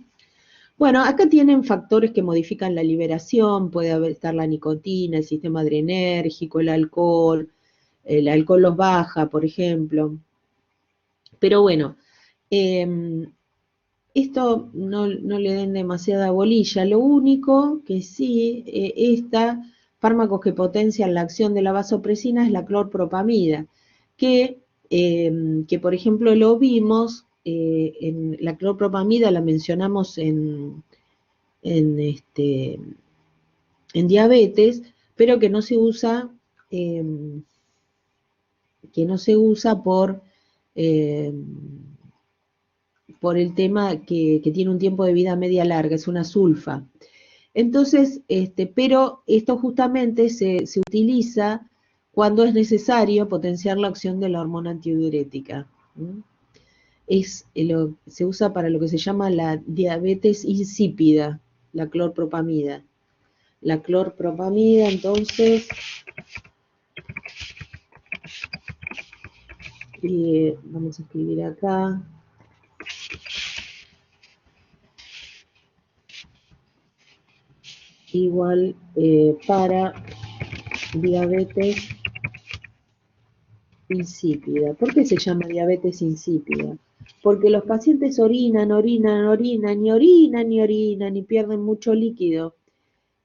Bueno, acá tienen factores que modifican la liberación, puede estar la nicotina, el sistema adrenérgico, el alcohol los baja, por ejemplo. Pero bueno, eh, esto no le den demasiada bolilla. Lo único que sí está, fármacos que potencian la acción de la vasopresina es la clorpropamida, que por ejemplo lo vimos, en la clorpropamida la mencionamos en, este, en diabetes, pero eh, que no se usa eh, por el tema que tiene un tiempo de vida media larga, es una sulfa. Entonces, pero esto justamente se utiliza cuando es necesario potenciar la acción de la hormona antidiurética. Se usa para lo que se llama la diabetes insípida, la clorpropamida. La clorpropamida, entonces, vamos a escribir acá. Igual para diabetes insípida. ¿Por qué se llama diabetes insípida? Porque los pacientes orinan, y pierden mucho líquido.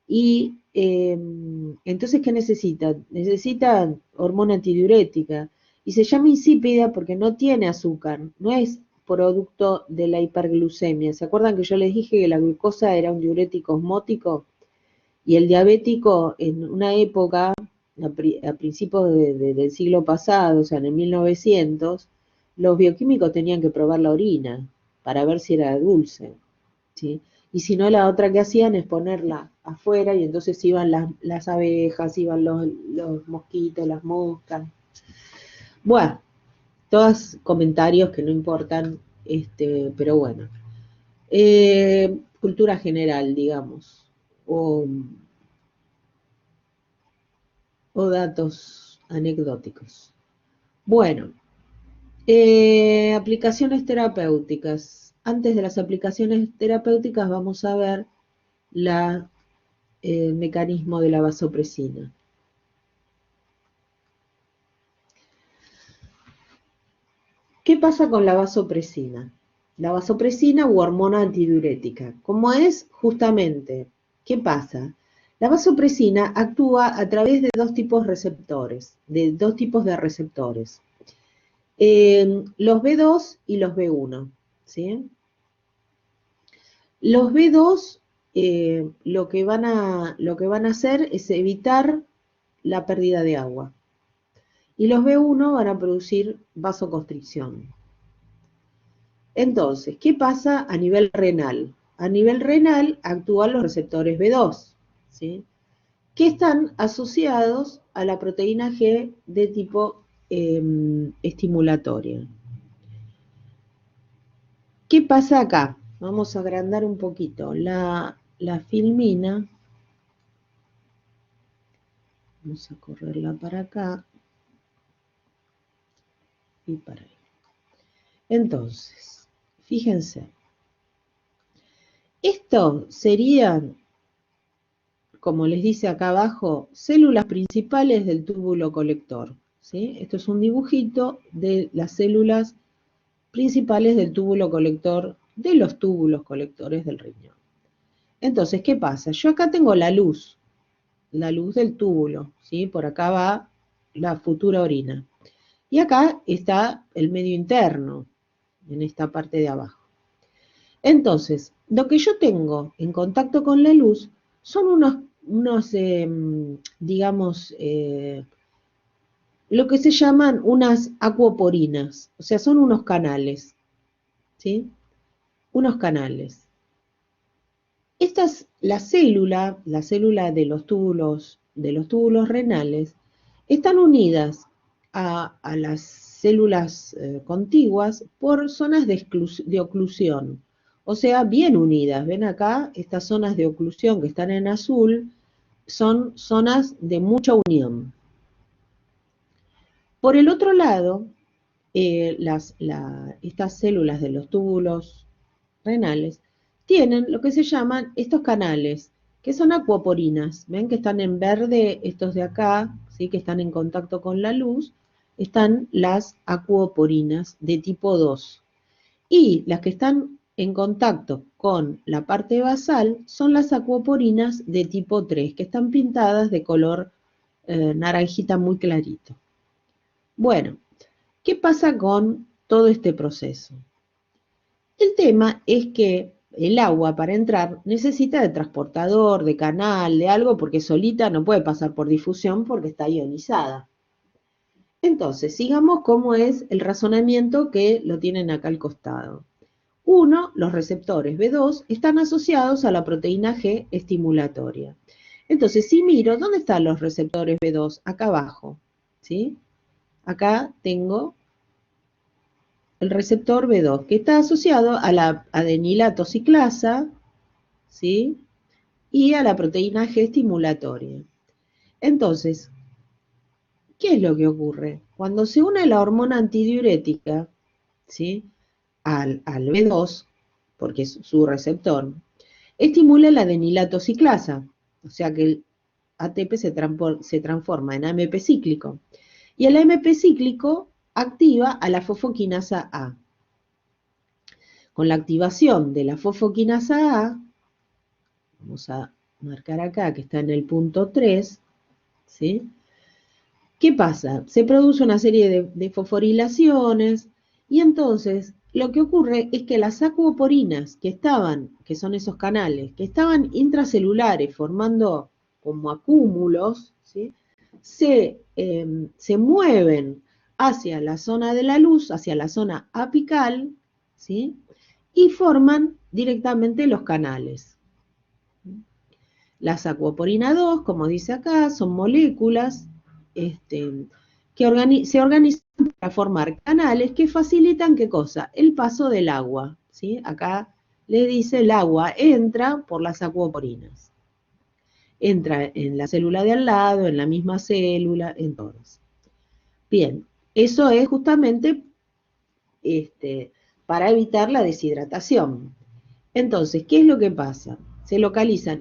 Y entonces, ¿qué necesitan? Necesitan hormona antidiurética. Y se llama insípida porque no tiene azúcar, no es producto de la hiperglucemia. ¿Se acuerdan que yo les dije que la glucosa era un diurético osmótico? Y el diabético en una época, a principios del siglo pasado, o sea, en el 1900, los bioquímicos tenían que probar la orina para ver si era dulce, ¿sí? Y si no, la otra que hacían es ponerla afuera y entonces iban las abejas, iban los mosquitos, las moscas. Bueno, todos comentarios que no importan, pero bueno. Cultura general, digamos, o datos anecdóticos. Bueno, aplicaciones terapéuticas. Antes de las aplicaciones terapéuticas vamos a ver el mecanismo de la vasopresina. ¿Qué pasa con la vasopresina? La vasopresina u hormona antidiurética. ¿Cómo es? Justamente, ¿qué pasa? La vasopresina actúa a través de dos tipos de receptores. Los B2 y los B1, ¿sí? Los B2 lo que van a hacer es evitar la pérdida de agua. Y los B1 van a producir vasoconstricción. Entonces, ¿qué pasa a nivel renal? A nivel renal actúan los receptores B2, ¿sí? Que están asociados a la proteína G de tipo estimulatoria. ¿Qué pasa acá? Vamos a agrandar un poquito. La filmina, vamos a correrla para acá y para ahí. Entonces, fíjense, esto serían, como les dice acá abajo, células principales del túbulo colector, ¿sí? Esto es un dibujito de las células principales del túbulo colector, de los túbulos colectores del riñón. Entonces, ¿qué pasa? Yo acá tengo la luz del túbulo, ¿sí? Por acá va la futura orina. Y acá está el medio interno, en esta parte de abajo. Entonces, lo que yo tengo en contacto con la luz son digamos, lo que se llaman unas acuoporinas, o sea, son unos canales, ¿sí? Unos canales. La célula de los túbulos renales, están unidas a las células contiguas por zonas de oclusión, o sea, bien unidas. Ven acá, estas zonas de oclusión que están en azul son zonas de mucha unión. Por el otro lado, estas células de los túbulos renales tienen lo que se llaman estos canales, que son acuoporinas. Ven que están en verde estos de acá, ¿sí? Que están en contacto con la luz, están las acuoporinas de tipo 2. Y las que están en contacto con la parte basal son las acuoporinas de tipo 3, que están pintadas de color naranjita muy clarito. Bueno, ¿qué pasa con todo este proceso? El tema es que el agua para entrar necesita de transportador, de canal, de algo, porque solita no puede pasar por difusión porque está ionizada. Entonces, sigamos cómo es el razonamiento que lo tienen acá al costado. Uno, los receptores B2 están asociados a la proteína G estimulatoria. Entonces, si miro, ¿dónde están los receptores B2? Acá abajo, ¿sí? Acá tengo el receptor B2, que está asociado a la adenilato ciclasa, ¿sí? Y a la proteína G estimulatoria. Entonces, ¿qué es lo que ocurre? Cuando se une la hormona antidiurética, ¿sí? Al B2, porque es su receptor, estimula la adenilato ciclasa, o sea que el ATP se transforma en AMP cíclico. Y el AMP cíclico activa a la fosfoquinasa A. Con la activación de la fosfoquinasa A, vamos a marcar acá que está en el punto 3, ¿sí? ¿Qué pasa? Se produce una serie de fosforilaciones y entonces lo que ocurre es que las acuoporinas que son esos canales, que estaban intracelulares formando como acúmulos, ¿sí? se mueven hacia la zona de la luz, hacia la zona apical, ¿sí? Y forman directamente los canales. Las acuoporina 2, como dice acá, son moléculas que se organizan para formar canales que facilitan, ¿qué cosa? El paso del agua, ¿sí? Acá le dice el agua entra por las acuoporinas. Entra en la célula de al lado, en la misma célula, en todas. Bien, eso es justamente para evitar la deshidratación. Entonces, ¿qué es lo que pasa?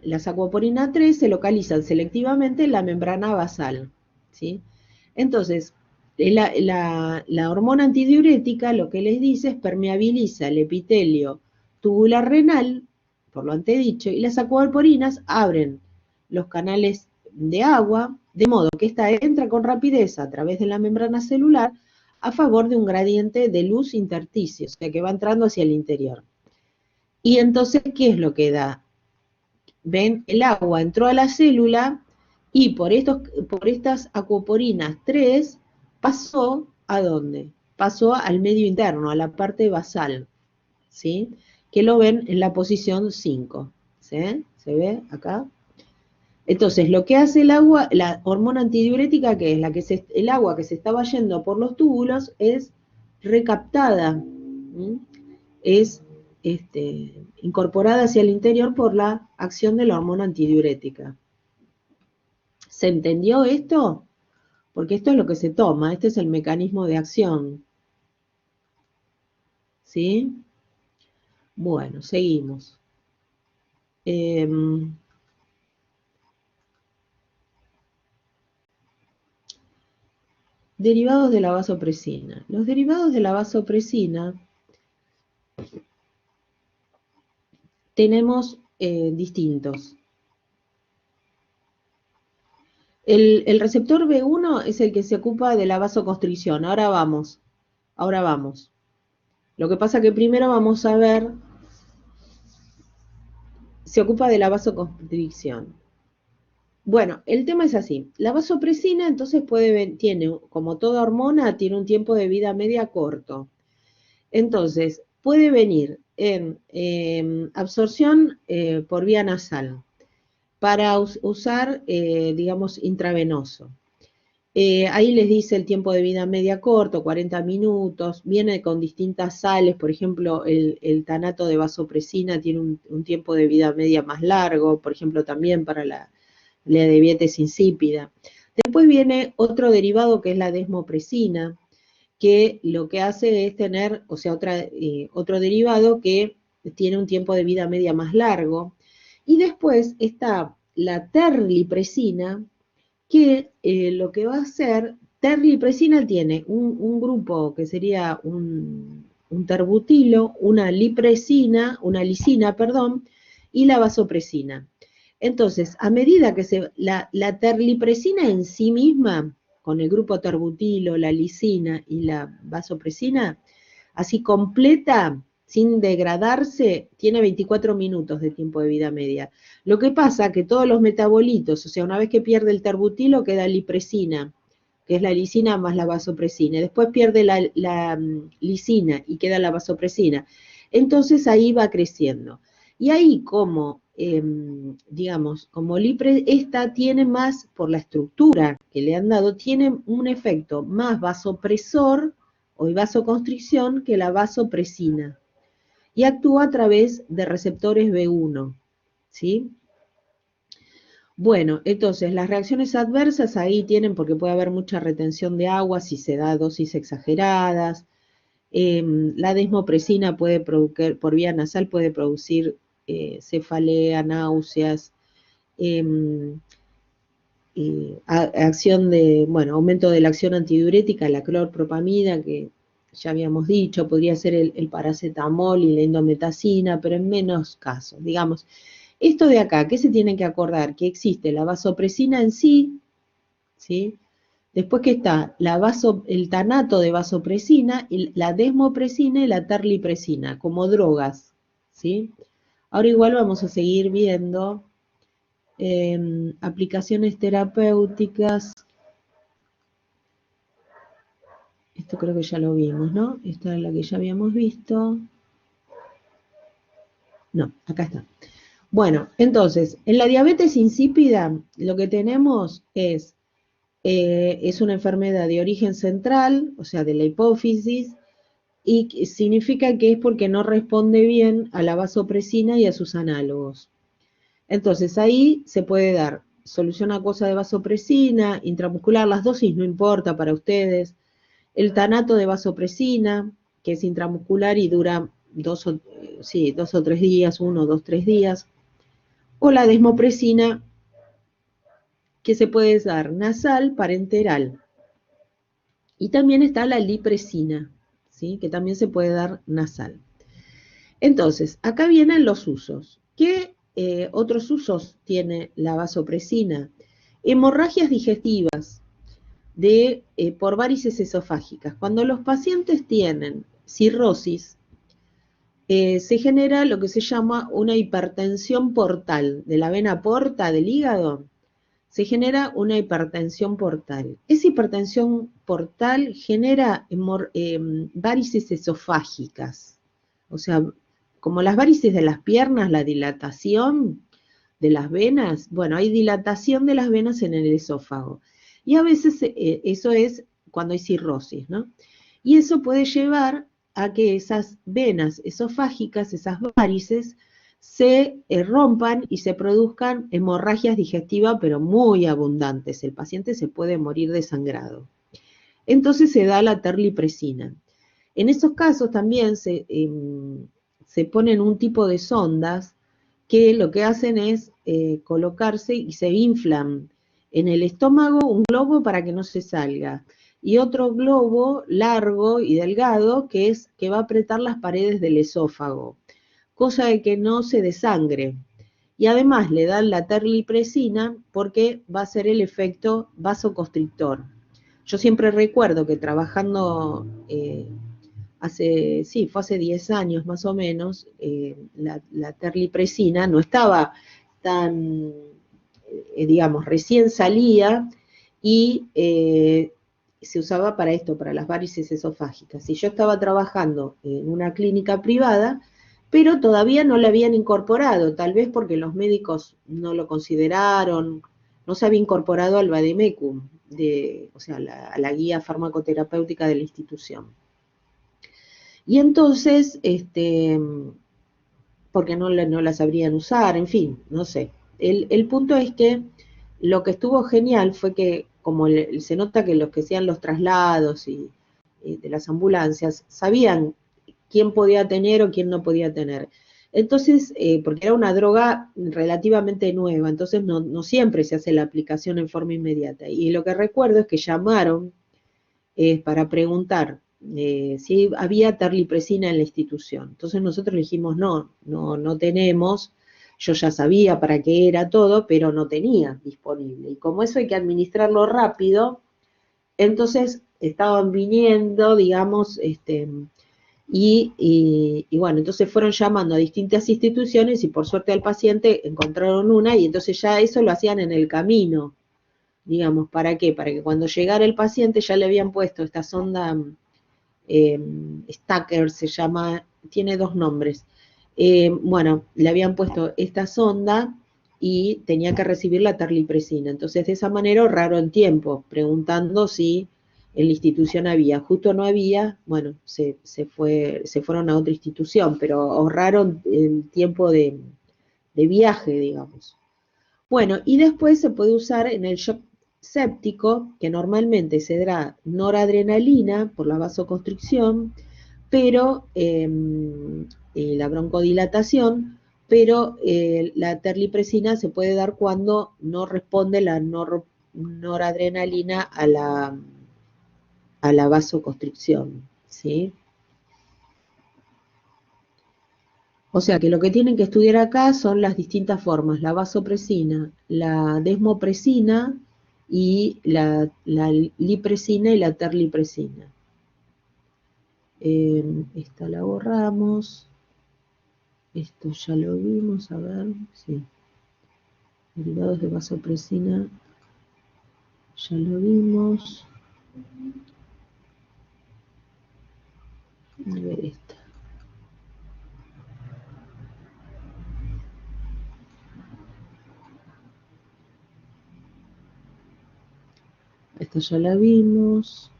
Las acuoporina 3 se localizan selectivamente en la membrana basal, ¿sí? Entonces, la hormona antidiurética lo que les dice es permeabiliza el epitelio tubular renal, por lo antedicho, y las acuoporinas abren los canales de agua, de modo que ésta entra con rapidez a través de la membrana celular a favor de un gradiente de luz intersticio, o sea que va entrando hacia el interior. Y entonces, ¿qué es lo que da? Ven, el agua entró a la célula y por estas acuoporinas 3 pasó ¿a dónde? Pasó al medio interno, a la parte basal, ¿sí? Que lo ven en la posición 5, ¿sí? ¿Se ve acá? Entonces, lo que hace el agua, la hormona antidiurética, que es el agua que se estaba yendo por los túbulos, es recaptada, ¿sí? Es incorporada hacia el interior por la acción de la hormona antidiurética. ¿Se entendió esto? Porque esto es lo que se toma, este es el mecanismo de acción. ¿Sí? Bueno, seguimos. Derivados de la vasopresina. Los derivados de la vasopresina tenemos distintos. El receptor B1 es el que se ocupa de la vasoconstricción. Ahora vamos. Lo que pasa que primero vamos a ver, se ocupa de la vasoconstricción. Bueno, el tema es así. La vasopresina entonces tiene, como toda hormona, tiene un tiempo de vida media corto. Entonces, puede venir en absorción por vía nasal para usar, digamos, intravenoso. Ahí les dice el tiempo de vida media corto, 40 minutos, viene con distintas sales, por ejemplo, el tanato de vasopresina tiene un tiempo de vida media más largo, por ejemplo, también para la diabetes insípida. Después viene otro derivado que es la desmopresina, que lo que hace es tener, o sea, otro derivado que tiene un tiempo de vida media más largo. Y después está la terlipresina, que lo que va a hacer, terlipresina tiene un grupo que sería un terbutilo, una lisina, perdón, y la vasopresina. Entonces, a medida que la terlipresina en sí misma, con el grupo terbutilo, la lisina y la vasopresina, así completa, sin degradarse, tiene 24 minutos de tiempo de vida media. Lo que pasa que todos los metabolitos, o sea, una vez que pierde el terbutilo, queda lipresina, que es la lisina más la vasopresina. Después pierde la lisina y queda la vasopresina. Entonces ahí va creciendo. Y ahí como, digamos, como esta tiene más, por la estructura que le han dado, tiene un efecto más vasopresor o vasoconstricción que la vasopresina. Y actúa a través de receptores B1, ¿sí? Bueno, entonces las reacciones adversas ahí tienen, porque puede haber mucha retención de agua si se da dosis exageradas. La desmopresina puede producir, por vía nasal puede producir cefalea, náuseas, acción de, bueno, aumento de la acción antidiurética, la clorpropamida, que ya habíamos dicho, podría ser el paracetamol y la indometacina, pero en menos casos, digamos. Esto de acá, ¿qué se tienen que acordar? Que existe la vasopresina en sí, ¿sí? Después que está el tanato de vasopresina, la desmopresina y la terlipresina, como drogas, ¿sí? Ahora igual vamos a seguir viendo aplicaciones terapéuticas. Esto creo que ya lo vimos, ¿no? Esta es la que ya habíamos visto. No, acá está. Bueno, entonces, en la diabetes insípida lo que tenemos es una enfermedad de origen central, o sea, de la hipófisis, y significa que es porque no responde bien a la vasopresina y a sus análogos. Entonces, ahí se puede dar solución acuosa de vasopresina, intramuscular, las dosis no importa para ustedes, el tanato de vasopresina, que es intramuscular y dura 2 o 3 días, 1, 2, 3 días, o la desmopresina, que se puede dar nasal, parenteral. Y también está la lipresina, ¿sí? Que también se puede dar nasal. Entonces, acá vienen los usos. ¿Qué otros usos tiene la vasopresina? Hemorragias digestivas por varices esofágicas. Cuando los pacientes tienen cirrosis, se genera lo que se llama una hipertensión portal de la vena porta del hígado. Se genera una hipertensión portal. Esa hipertensión portal genera varices esofágicas. O sea, como las varices de las piernas, la dilatación de las venas, bueno, hay dilatación de las venas en el esófago. Y a veces eso es cuando hay cirrosis, ¿no? Y eso puede llevar a que esas venas esofágicas, esas varices, se rompan y se produzcan hemorragias digestivas, pero muy abundantes. El paciente se puede morir desangrado. Entonces se da la terlipresina. En esos casos también se ponen un tipo de sondas que lo que hacen es colocarse y se inflan en el estómago un globo para que no se salga y otro globo largo y delgado que va a apretar las paredes del esófago, cosa de que no se desangre. Y además le dan la terlipresina porque va a ser el efecto vasoconstrictor. Yo siempre recuerdo que trabajando fue hace 10 años más o menos, la terlipresina no estaba tan, digamos, recién salía y se usaba para esto, para las varices esofágicas. Y yo estaba trabajando en una clínica privada, pero todavía no la habían incorporado, tal vez porque los médicos no lo consideraron, no se había incorporado al vademecum. o sea, a la guía farmacoterapéutica de la institución. Y entonces, porque no la sabrían usar, en fin, no sé. El punto es que lo que estuvo genial fue que, como se nota que los que hacían los traslados y de las ambulancias sabían quién podía tener o quién no podía tener. Entonces, porque era una droga relativamente nueva, entonces no siempre se hace la aplicación en forma inmediata. Y lo que recuerdo es que llamaron para preguntar si había terlipresina en la institución. Entonces nosotros le dijimos, no tenemos. Yo ya sabía para qué era todo, pero no tenía disponible. Y como eso hay que administrarlo rápido, entonces estaban viniendo, digamos, y bueno, entonces fueron llamando a distintas instituciones y por suerte al paciente encontraron una y entonces ya eso lo hacían en el camino, digamos, ¿para qué? Para que cuando llegara el paciente ya le habían puesto esta sonda Stacker, se llama, tiene dos nombres. Bueno, le habían puesto esta sonda y tenía que recibir la terlipresina. Entonces, de esa manera ahorraron tiempo, preguntando si en la institución había. Justo no había, bueno, se fueron a otra institución, pero ahorraron el tiempo de viaje, digamos. Bueno, y después se puede usar en el shock séptico, que normalmente se da noradrenalina por la vasoconstricción, pero la broncodilatación, pero la terlipresina se puede dar cuando no responde la noradrenalina a la vasoconstricción, ¿sí? O sea que lo que tienen que estudiar acá son las distintas formas, la vasopresina, la desmopresina y la lipresina y la terlipresina. Esta la borramos. Esto ya lo vimos, a ver, sí. Derivados de vasopresina, ya lo vimos. A ver esta. Esta ya la vimos.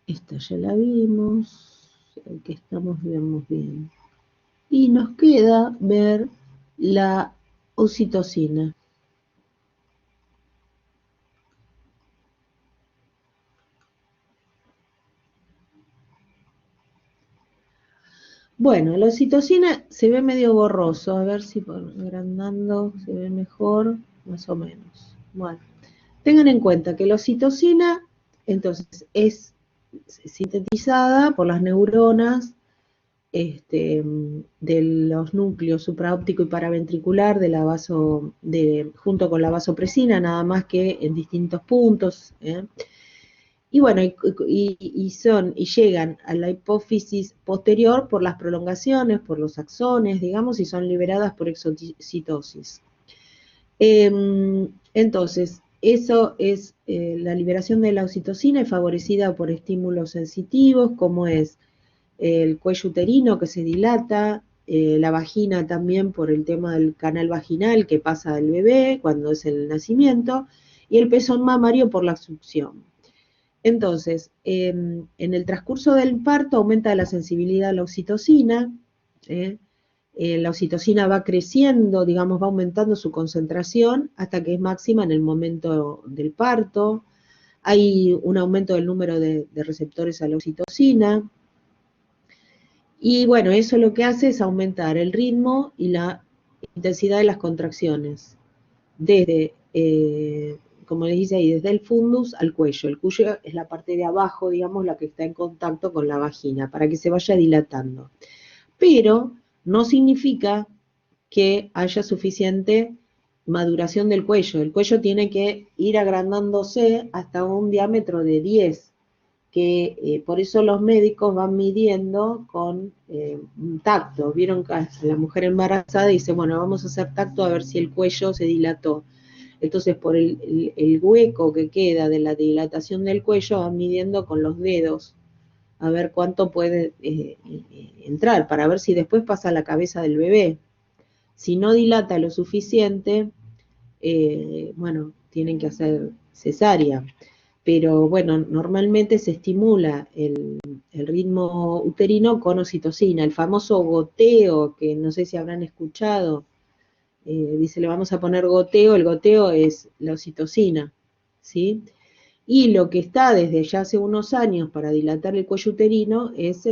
Esta ya la vimos. El que estamos vemos bien. Y nos queda ver la oxitocina. Bueno, la oxitocina se ve medio borroso, a ver si agrandando se ve mejor, más o menos. Bueno, tengan en cuenta que la oxitocina, entonces, es sintetizada por las neuronas de los núcleos supraóptico y paraventricular de la junto con la vasopresina, nada más que en distintos puntos. Y bueno, y llegan a la hipófisis posterior por las prolongaciones, por los axones, digamos, y son liberadas por exocitosis. Entonces, eso es la liberación de la oxitocina es favorecida por estímulos sensitivos, como es el cuello uterino que se dilata, la vagina también por el tema del canal vaginal que pasa del bebé cuando es el nacimiento, y el pezón mamario por la succión. Entonces, en el transcurso del parto aumenta la sensibilidad a la oxitocina, la oxitocina va creciendo, digamos, va aumentando su concentración hasta que es máxima en el momento del parto. Hay un aumento del número de receptores a la oxitocina. Y bueno, eso lo que hace es aumentar el ritmo y la intensidad de las contracciones, desde, como les dice ahí, desde el fundus al cuello. El cuello es la parte de abajo, digamos, la que está en contacto con la vagina, para que se vaya dilatando. Pero no significa que haya suficiente maduración del cuello. El cuello tiene que ir agrandándose hasta un diámetro de 10, que por eso los médicos van midiendo con un tacto. Vieron que la mujer embarazada dice, bueno, vamos a hacer tacto a ver si el cuello se dilató. Entonces, por el hueco que queda de la dilatación del cuello, van midiendo con los dedos a ver cuánto puede entrar, para ver si después pasa a la cabeza del bebé. Si no dilata lo suficiente, bueno, tienen que hacer cesárea. Pero bueno, normalmente se estimula el ritmo uterino con oxitocina, el famoso goteo, que no sé si habrán escuchado. Dice, le vamos a poner goteo, el goteo es la oxitocina, ¿sí? Y lo que está desde ya hace unos años para dilatar el cuello uterino es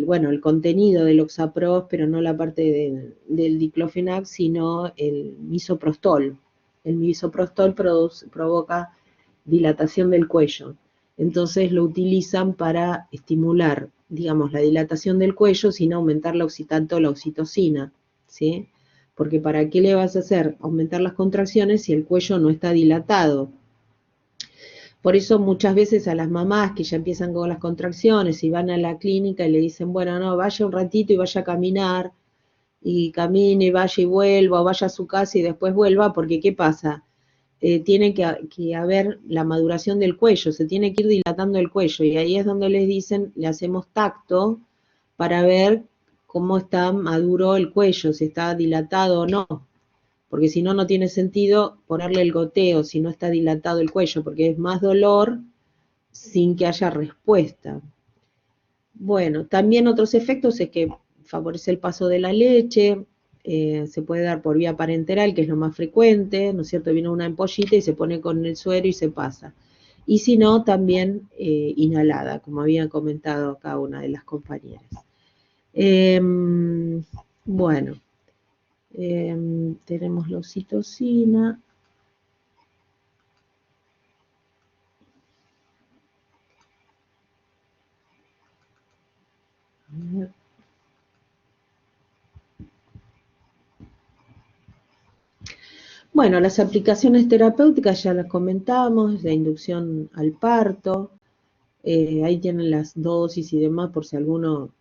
bueno, el contenido del oxapros, pero no la parte del diclofenac, sino el misoprostol. El misoprostol provoca dilatación del cuello. Entonces lo utilizan para estimular, digamos, la dilatación del cuello sin aumentar tanto la oxitocina, ¿sí? Porque ¿para qué le vas a hacer aumentar las contracciones si el cuello no está dilatado? Por eso muchas veces a las mamás que ya empiezan con las contracciones y van a la clínica y le dicen, bueno, no, vaya un ratito y vaya a caminar, y camine, vaya y vuelva, o vaya a su casa y después vuelva, porque ¿qué pasa? Tiene que haber la maduración del cuello, se tiene que ir dilatando el cuello, y ahí es donde les dicen, le hacemos tacto para ver cómo está maduro el cuello, si está dilatado o no, porque si no, no tiene sentido ponerle el goteo si no está dilatado el cuello, porque es más dolor sin que haya respuesta. Bueno, también otros efectos es que favorece el paso de la leche, se puede dar por vía parenteral, que es lo más frecuente, ¿no es cierto? Viene una ampollita y se pone con el suero y se pasa. Y si no, también inhalada, como había comentado acá una de las compañeras. Eh, bueno, tenemos la oxitocina. Bueno, las aplicaciones terapéuticas ya las comentamos, la inducción al parto, ahí tienen las dosis y demás por si a alguno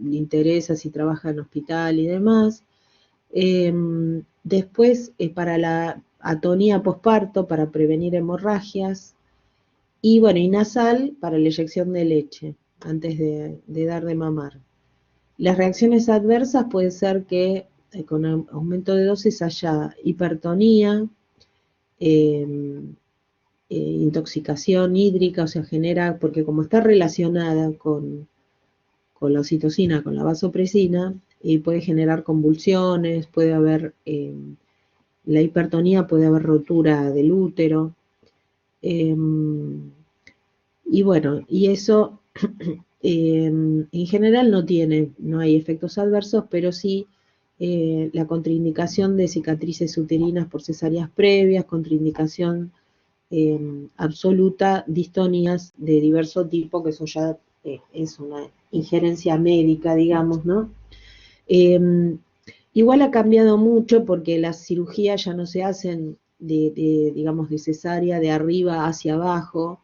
le interesa, si trabaja en hospital y demás. Después, para la atonía posparto, para prevenir hemorragias. Y bueno, y nasal para la inyección de leche antes de dar de mamar. Las reacciones adversas puede ser que con aumento de dosis haya hipertonía, eh, intoxicación hídrica, o sea, genera, porque como está relacionada con la oxitocina, con la vasopresina, y puede generar convulsiones, puede haber, la hipertonía, puede haber rotura del útero, eh, y bueno, y eso en general no hay efectos adversos, pero sí la contraindicación de cicatrices uterinas por cesáreas previas, contraindicación absoluta, distonías de diverso tipo, que eso ya es una injerencia médica, digamos, ¿no? Eh, Igual ha cambiado mucho porque las cirugías ya no se hacen digamos, de cesárea, de arriba hacia abajo,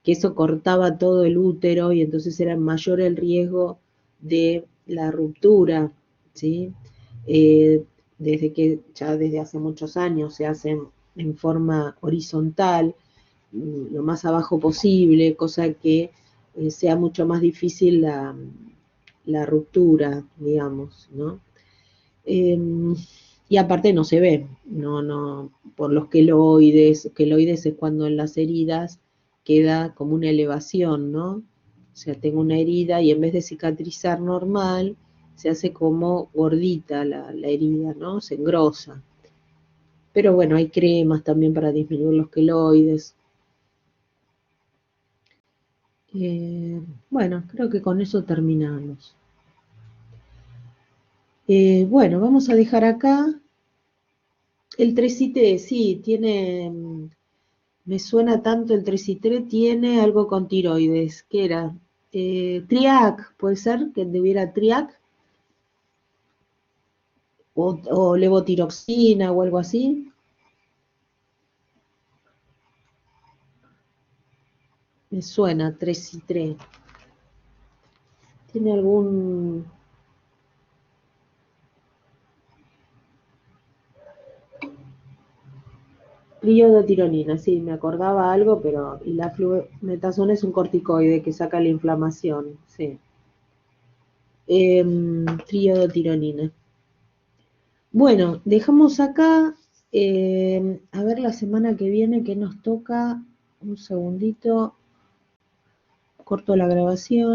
que eso cortaba todo el útero y entonces era mayor el riesgo de la ruptura, ¿sí? Desde que ya desde hace muchos años se hacen en forma horizontal, lo más abajo posible, cosa que sea mucho más difícil la ruptura, digamos, ¿no? Eh, y aparte no se ve, no, por los queloides es cuando en las heridas queda como una elevación, ¿no? O sea, tengo una herida y en vez de cicatrizar normal, se hace como gordita la herida, ¿no? Se engrosa. Pero bueno, hay cremas también para disminuir los queloides. Bueno, creo que con eso terminamos. Bueno, vamos a dejar acá. El trecité, sí, tiene, me suena tanto el trecitré, tiene algo con tiroides. ¿Qué era? Triac, puede ser que tuviera Triac o levotiroxina o algo así. Me suena trecitré. ¿Tiene algún...? Triodotironina, sí, me acordaba algo, pero y la flumetazona es un corticoide que saca la inflamación, sí. Triodotironina. Bueno, dejamos acá, a ver la semana que viene que nos toca, un segundito, corto la grabación.